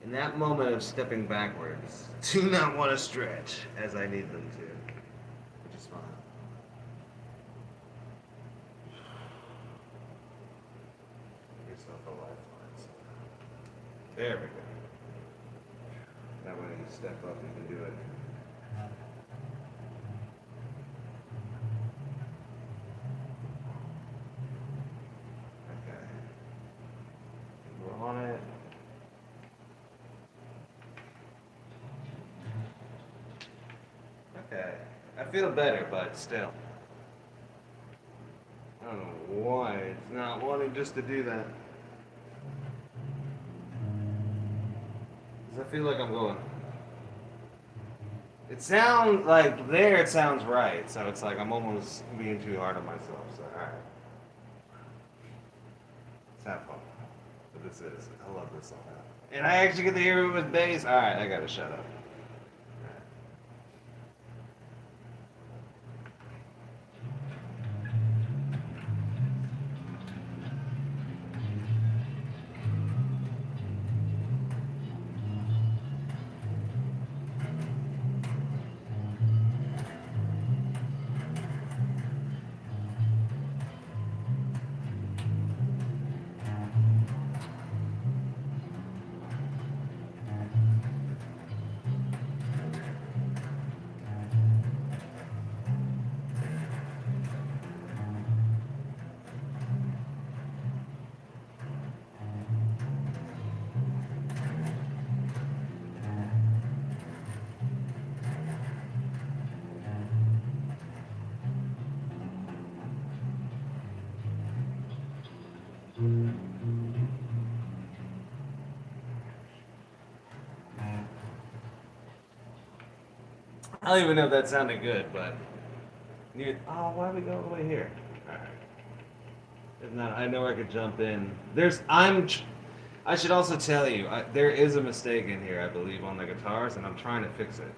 in that moment of stepping backwards, do not want to stretch as I need them to, which is fine. Yourself a lifeline. There we go. That way you step up, you can do it. On it. Okay. I feel better, but still. I don't know why it's not wanting just to do that. Because I feel like I'm going. It sounds like there it sounds right, so it's like I'm almost being too hard on myself. So, alright. Let's have fun. But this is. I love this song. And I actually get to hear it with bass. Alright, I gotta shut up. I don't even know if that sounded good, but oh, why we go all the way here? All right. If not, I know I could jump in. I should also tell you, there is a mistake in here, I believe, on the guitars, and I'm trying to fix it.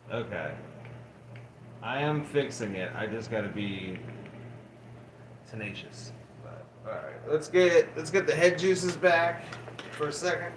Okay. I am fixing it. I just gotta be tenacious. But alright. Let's get the head juices back for a second.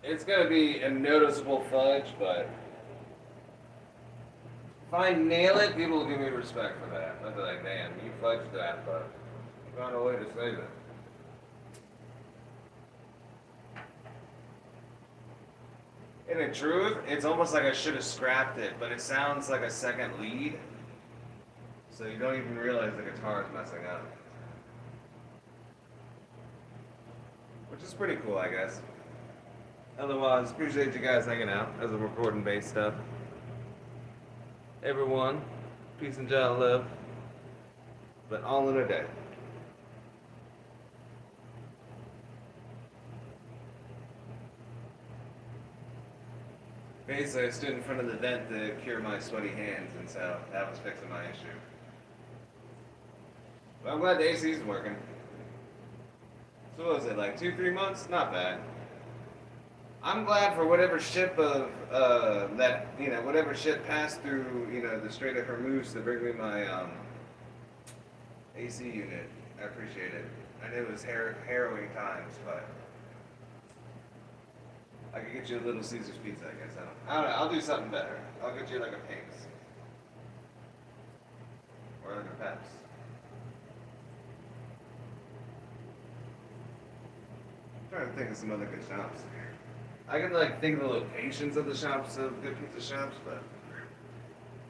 It's gonna be a noticeable fudge, but if I nail it, people will give me respect for that. They'll be like, "Man, you fudged that, but you found a way to save it." In truth, it's almost like I should have scrapped it, but it sounds like a second lead, so you don't even realize the guitar is messing up. Which is pretty cool, I guess. Otherwise, appreciate you guys hanging out as I'm recording bass stuff. Everyone, peace and joy, love, but all in a day. Basically, I stood in front of the vent to cure my sweaty hands, and so that was fixing my issue. But I'm glad the AC's working. So what was it, like 2-3 months? Not bad. I'm glad for whatever ship of whatever ship passed through the Strait of Hormuz to bring me my AC unit. I appreciate it. I knew it was harrowing times, but I could get you a Little Caesar's pizza, I guess. I don't know. I'll do something better. I'll get you like a Pink's. Or like a Pepsi. I'm trying to think of some other good shops. I can think of the locations of the shops, of good pizza shops, but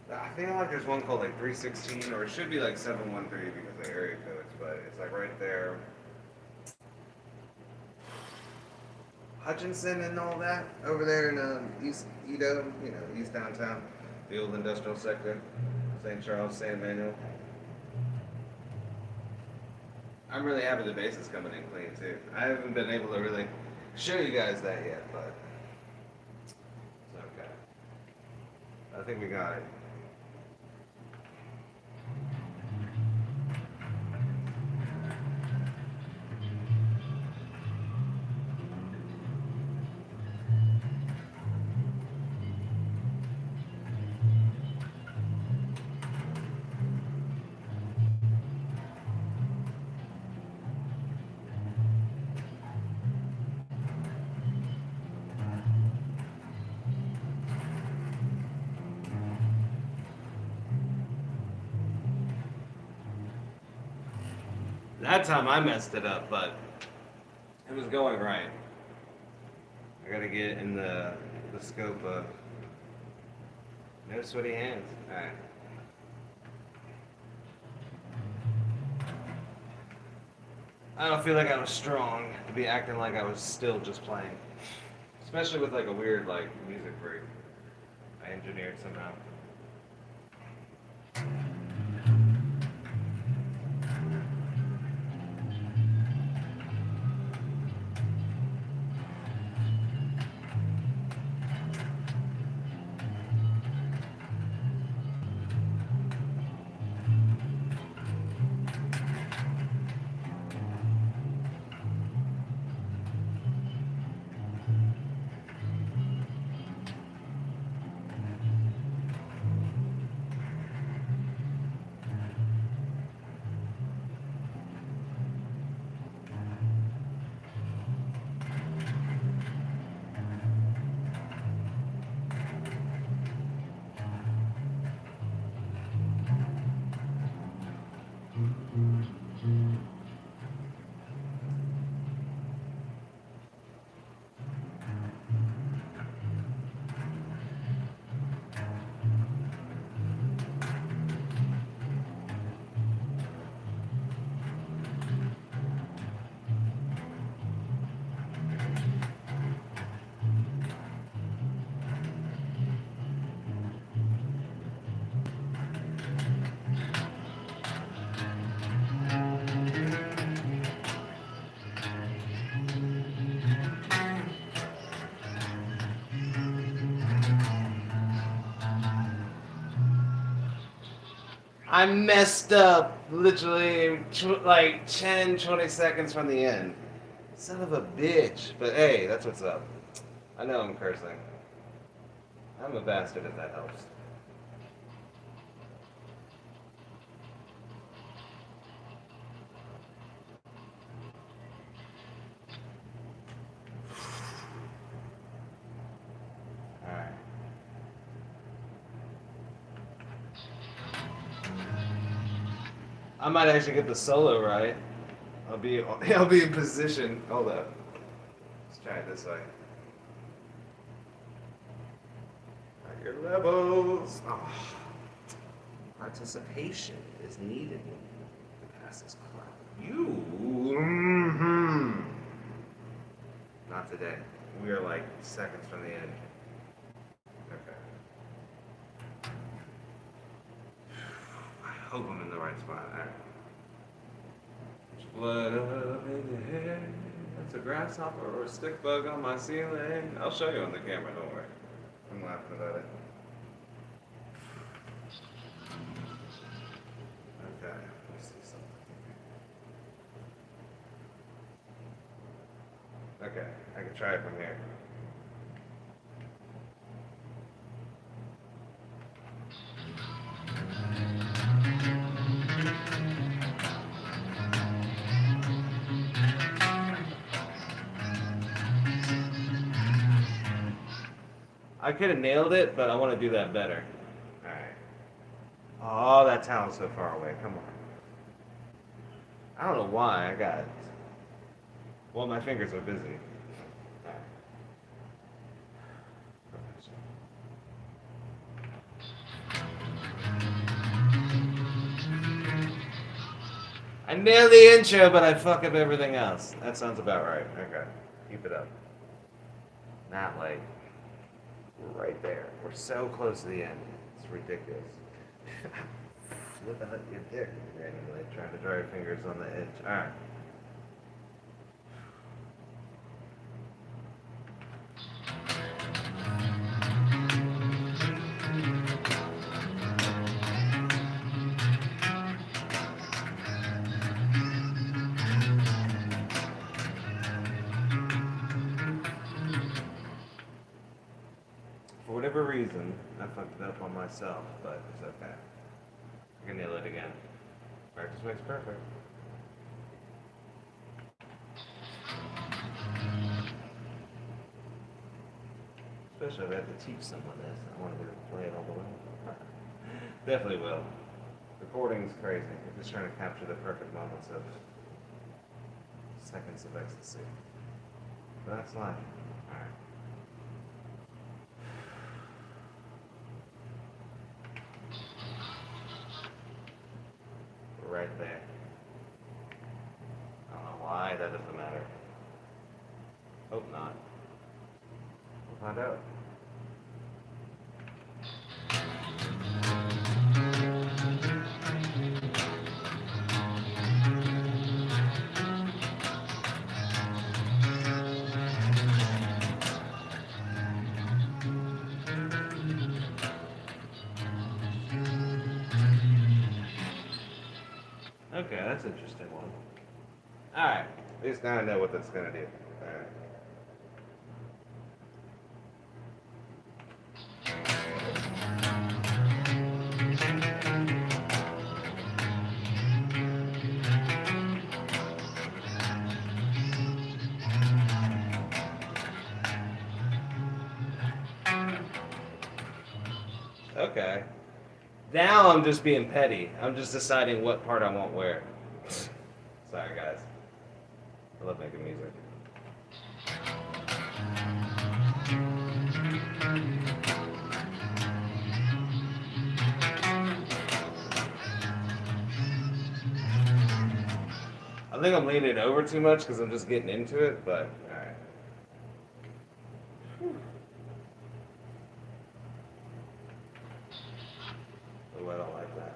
I feel like there's one called 316, or it should be 713 because of the area codes, but it's right there. Hutchinson and all that over there in East Edo, East downtown, the old industrial sector, St. Charles, San Manuel. I'm really happy the bass is coming in clean too. I haven't been able to really show you guys that yet, but it's okay. I think we got it. That time I messed it up, but it was going right. I gotta get in the scope of no sweaty hands. Alright. I don't feel like I was strong to be acting like I was still just playing. Especially with a weird music break I engineered somehow. I messed up literally 10, 20 seconds from the end. Son of a bitch. But hey, that's what's up. I know I'm cursing. I'm a bastard if that helps. I might actually get the solo right. I'll be in position. Hold up. Let's try it this way. At your levels. Oh. Participation is needed to pass this crap. You. Mm-hmm. Not today. We are like seconds from the end. Okay. I hope I'm in the right spot. All right. Blood up in your hair. That's a grasshopper or a stick bug on my ceiling. I'll show you on the camera, don't worry. I'm laughing about it. Okay, let's see something. Okay, I can try it from here. I could have nailed it, but I want to do that better. Alright. Oh, that talent's so far away. Come on. I don't know why I got it. Well, my fingers are busy. Alright. I nailed the intro, but I fuck up everything else. That sounds about right. Okay. Keep it up. Not like we're right there. We're so close to the end. It's ridiculous. Flip out your dick randomly, trying to draw your fingers on the edge. Alright. For whatever reason, I fucked it up on myself, but it's okay. I can nail it again. Practice makes perfect. Especially if I have to teach someone this. I want to be able to play it all the way. Definitely will. Recording is crazy. You're just trying to capture the perfect moments of seconds of ecstasy. But that's life. Alright. Right there. I don't know why that doesn't matter. Hope not. We'll find out. Okay, that's an interesting one. Alright, at least now I know what that's gonna do. Alright. Okay. Now I'm just being petty. I'm just deciding what part I want where. Sorry, guys. I love making music. I think I'm leaning over too much because I'm just getting into it, but alright. Oh, I don't like that.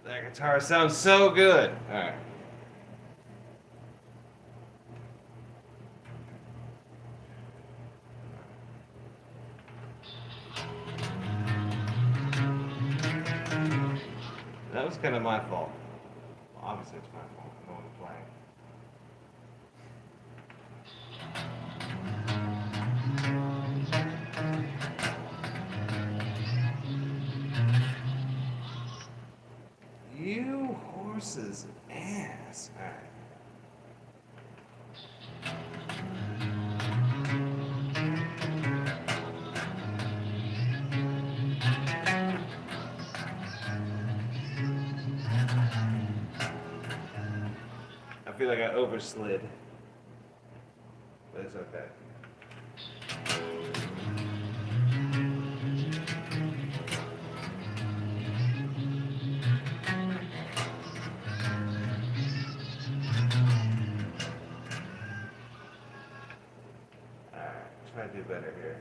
That guitar sounds so good. Alright. That was kind of my fault. Well, obviously it's my fault. No one playing. You horse's ass. Alright. I feel like I overslid. But it's okay. Alright, try to do better here.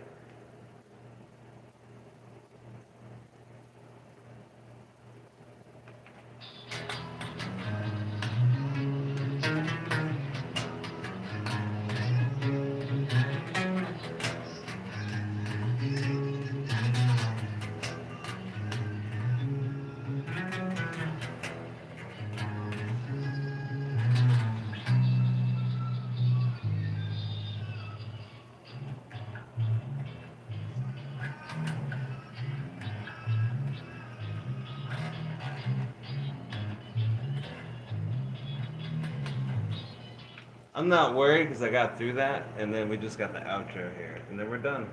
I'm not worried because I got through that, and then we just got the outro here, and then we're done.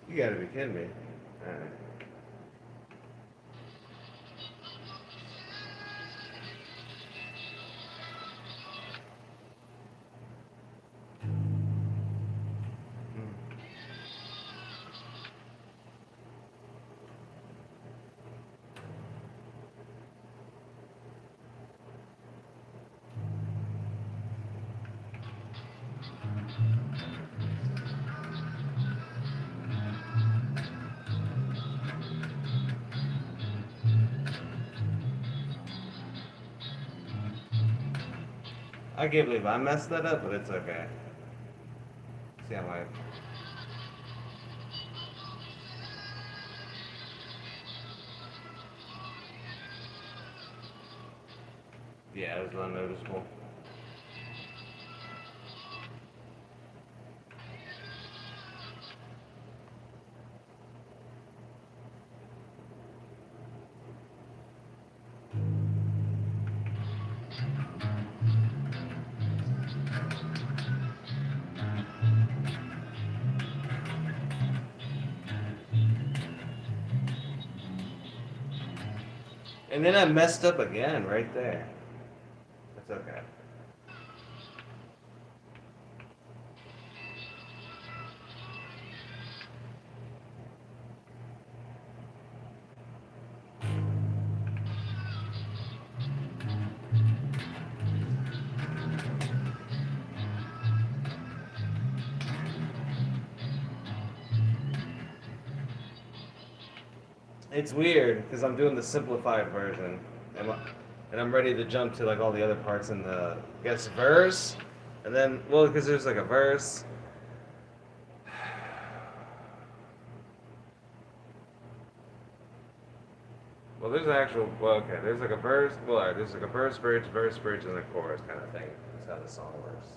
You gotta be kidding me. Alright. I can't believe I messed that up, but it's okay. See how my... Yeah, it was unnoticeable. And then I messed up again right there. That's okay. It's weird because I'm doing the simplified version, and I'm ready to jump to like all the other parts in the verse, and then because there's like a verse. Well, there's an actual there's like a verse. Well, all right, there's like a verse, bridge, and a chorus kind of thing. That's how the song works.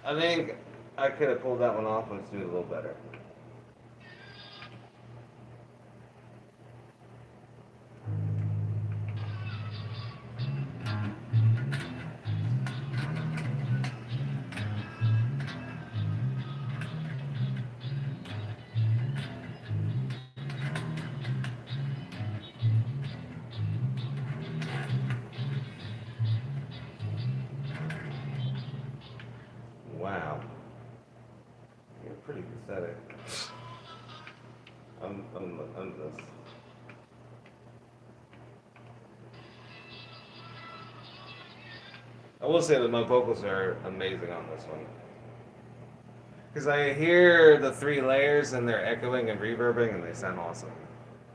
I think I could have pulled that one off. Let's do it a little better. Wow. You're pretty pathetic. I'm this. I will say that my vocals are amazing on this one. Because I hear the 3 layers and they're echoing and reverbing and they sound awesome.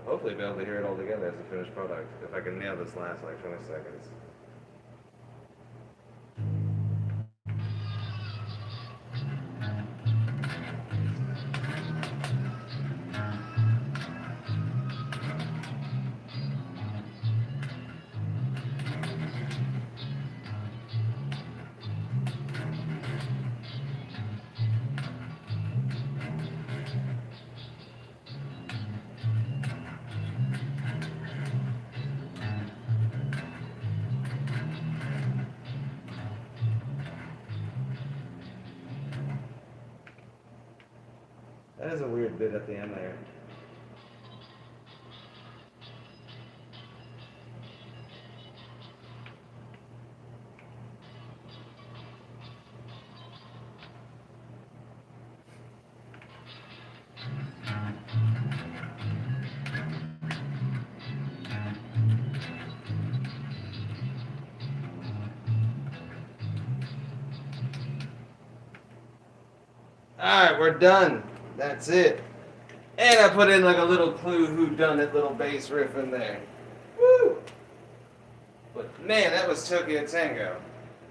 I'll hopefully be able to hear it all together as a finished product if I can nail this last like 20 seconds. That is a weird bit at the end there. Alright, we're done. That's it. And I put in like a little clue whodunit little bass riff in there. Woo! But man, that was Tokyo Tango.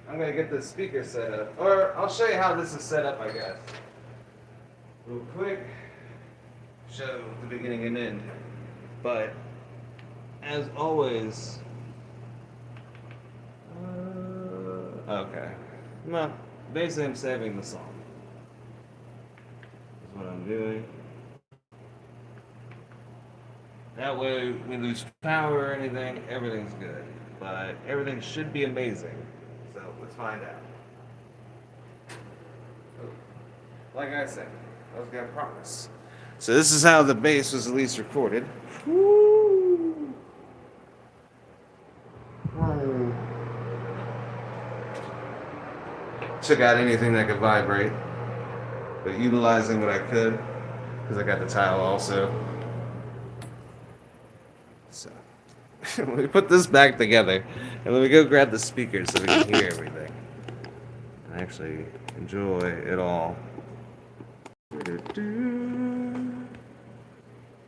I'm gonna get the speaker set up. Or I'll show you how this is set up, I guess. Real quick. Show the beginning and end. But as always. Okay. Well, basically I'm saving the song. That's what I'm doing. That way we lose power or anything, everything's good. But everything should be amazing. So let's find out. Like I said, I was gonna promise. So this is how the bass was at least recorded. Woo! Took out anything that could vibrate, but utilizing what I could, because I got the tile also. So let me put this back together, and let me go grab the speakers so we can hear everything. And actually enjoy it all.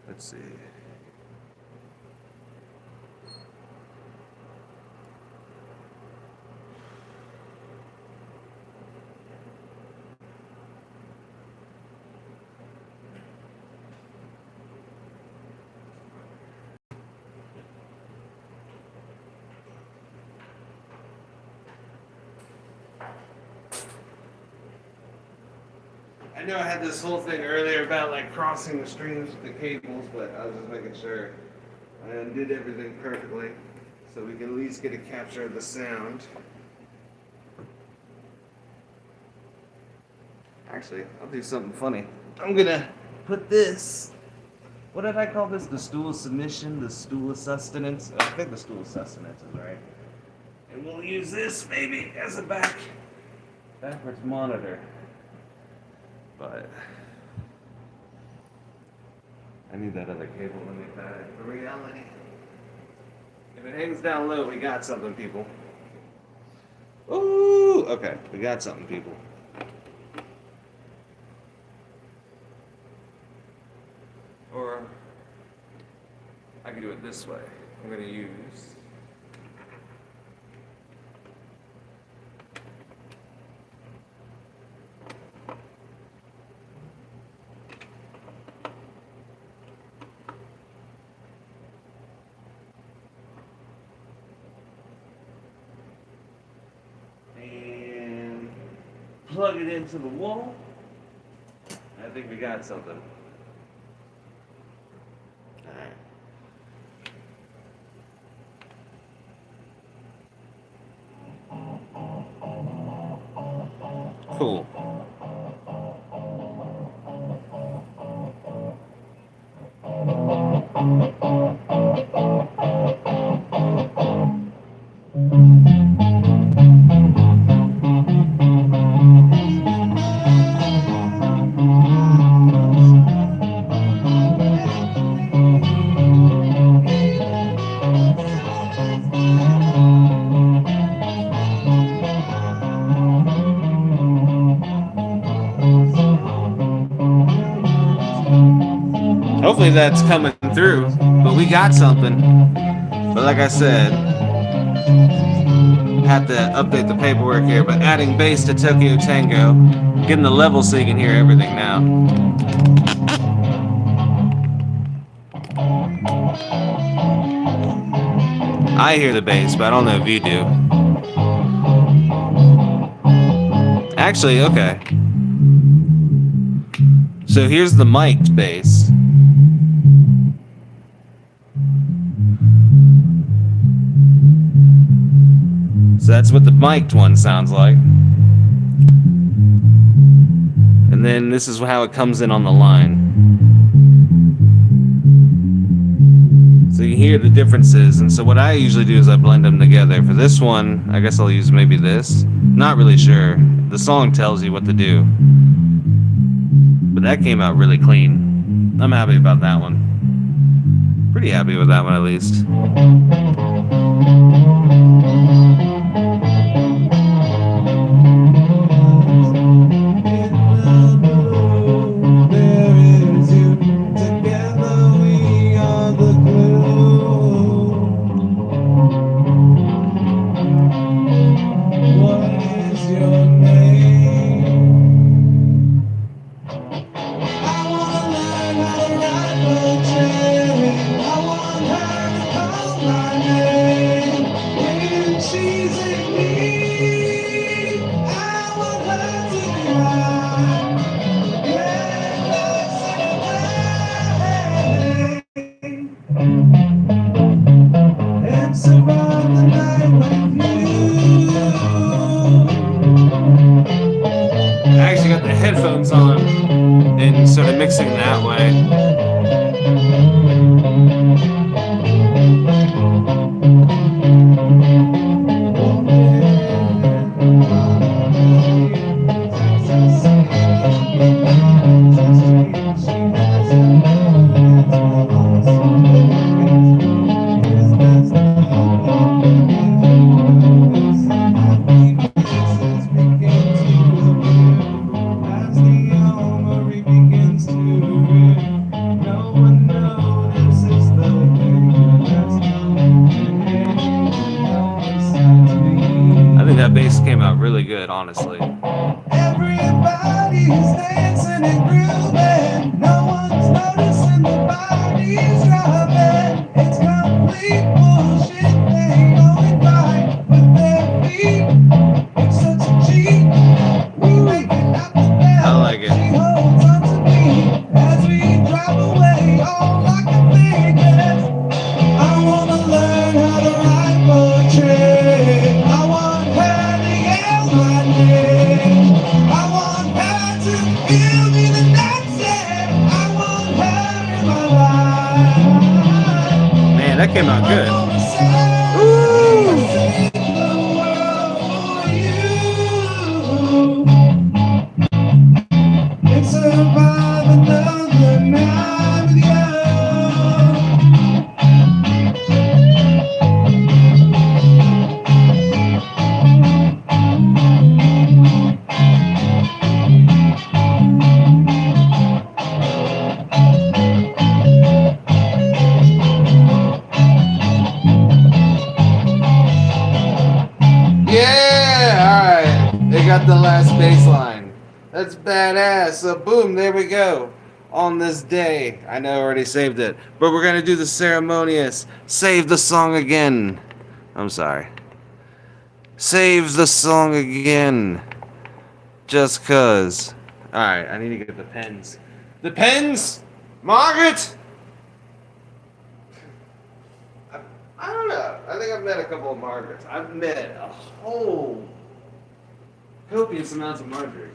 Let's see. I know I had this whole thing earlier about like crossing the strings with the cables, but I was just making sure I undid everything perfectly so we can at least get a capture of the sound. Actually, I'll do something funny. I'm gonna put this, what did I call this? The stool of submission, the stool of sustenance? I think the stool of sustenance is right. And we'll use this maybe as a backwards monitor. But I need that other cable to make that a reality. If it hangs down low, we got something, people. Ooh, okay, we got something, people. Or I can do it this way. I'm gonna use plug it into the wall. I think we got something. Alright. Cool. hopefully that's coming through. But we got something. But like I said, have to update the paperwork here. But adding bass to Tokyo Tango, getting the level so you can hear everything now. I hear the bass, but I don't know if you do. Actually, okay. So here's the mic'd bass. So that's what the mic'd one sounds like. And then this is how it comes in on the line. So you hear the differences, and so what I usually do is I blend them together. For this one, I guess I'll use maybe this. Not really sure. The song tells you what to do. But that came out really clean. I'm happy about that one. Pretty happy with that one at least. I actually got the headphones on and started mixing that way. I think that bass came out really good, honestly. Everybody's dancing and grooving. No one's noticing the body's dropping. It's complete bullshit. They going by with their feet. It's such a cheat. We make it out the bell. I like it. She holds on to me as we drive away. All I can think is I wanna learn how to ride poetry. I want her to yell my name. I want her to feel me the dancing. I want her in my life. Man, that came out good. It's about another night with you. Yeah, alright. They got the last bass line. That's badass. So boom, there we go. On this day. I know I already saved it. But we're gonna do the ceremonious. Save the song again. I'm sorry. Save the song again. Just cause. Alright, I need to get the pens. The pens! Margaret! I don't know. I think I've met a couple of Margarets. I've met a whole copious amounts of Margaries.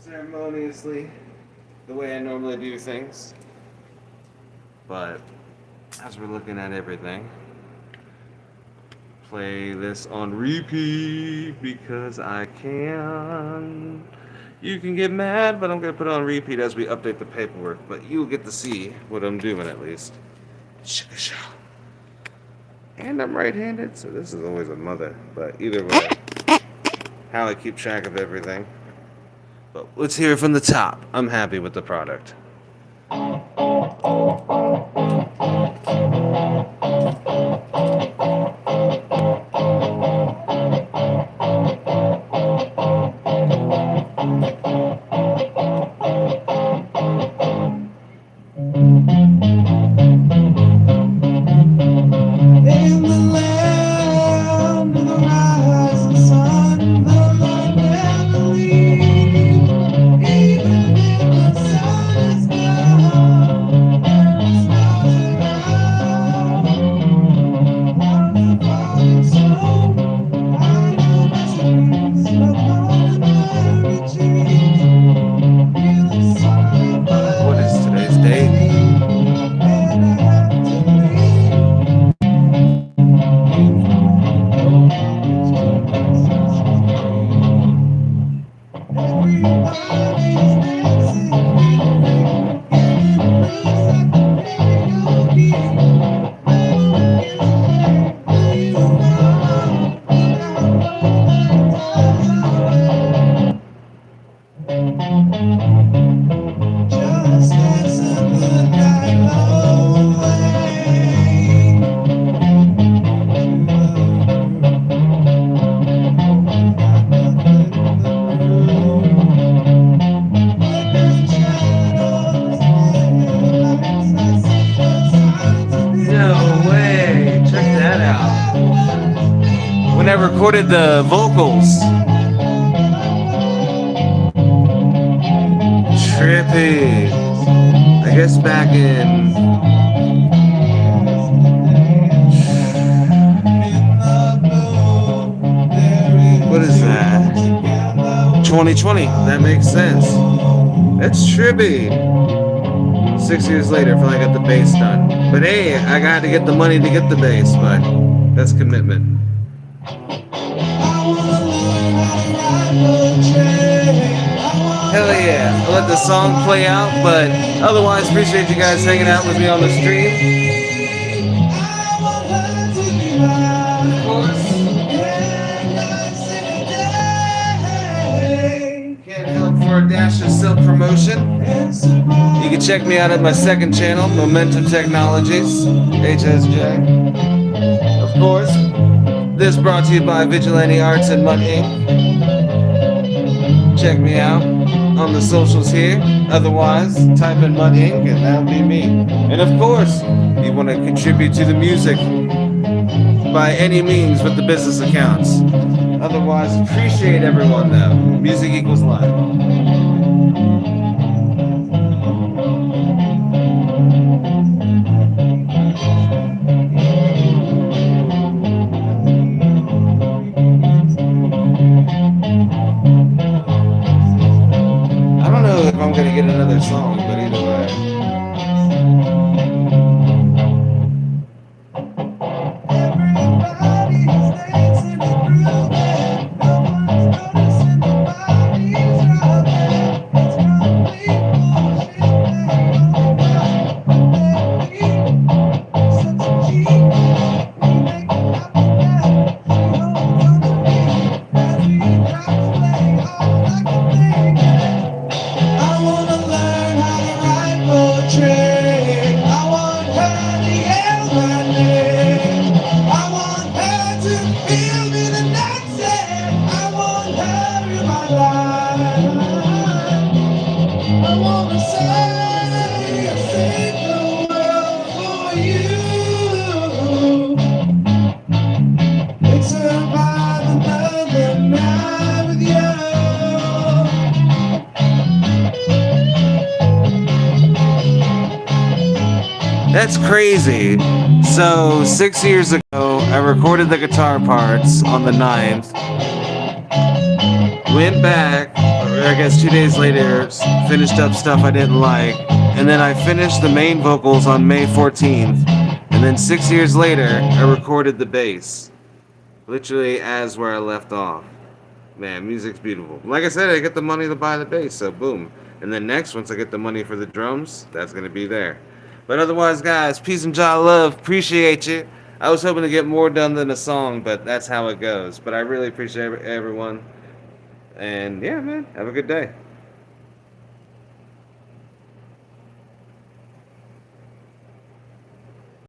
Ceremoniously, the way I normally do things. But as we're looking at everything, play this on repeat because I can. You can get mad, but I'm going to put it on repeat as we update the paperwork. But you'll get to see what I'm doing at least. And I'm right-handed, so this is always a mother. But either way, how I keep track of everything. But let's hear it from the top. I'm happy with the product. What is today's date? No way! Check that out. When I recorded the vocals. Trippy. I guess back in what is that? 2020. That makes sense. That's trippy. 6 years later, I finally got the bass done. But hey, I got to get the money to get the bass, but that's commitment. Hell yeah, I'll let the song play out, but otherwise appreciate you guys hanging out with me on the stream. Of course. Can't help for a dash of self-promotion. You can check me out at my second channel, Momentum Technologies, HSJ. Of course, this brought to you by Vigilante Arts and Mud Inc. Check me out on the socials here. Otherwise, type in Mud Inc. and that'll be me. And of course, if you want to contribute to the music by any means with the business accounts. Otherwise, appreciate everyone though. Music equals life. I don't know if I'm gonna get another song, but either way. That's crazy. So 6 years ago, I recorded the guitar parts on the 9th. Went back, or I guess 2 days later, finished up stuff I didn't like, and and then I finished the main vocals on May 14th, and then 6 years later, I recorded the bass. Literally as where I left off. Man, music's beautiful. Like I said, I get the money to buy the bass, so boom. And then next, once I get the money for the drums, that's gonna be there. But otherwise, guys, peace and joy love. Appreciate you. I was hoping to get more done than a song, but that's how it goes. But I really appreciate everyone. And yeah, man, have a good day.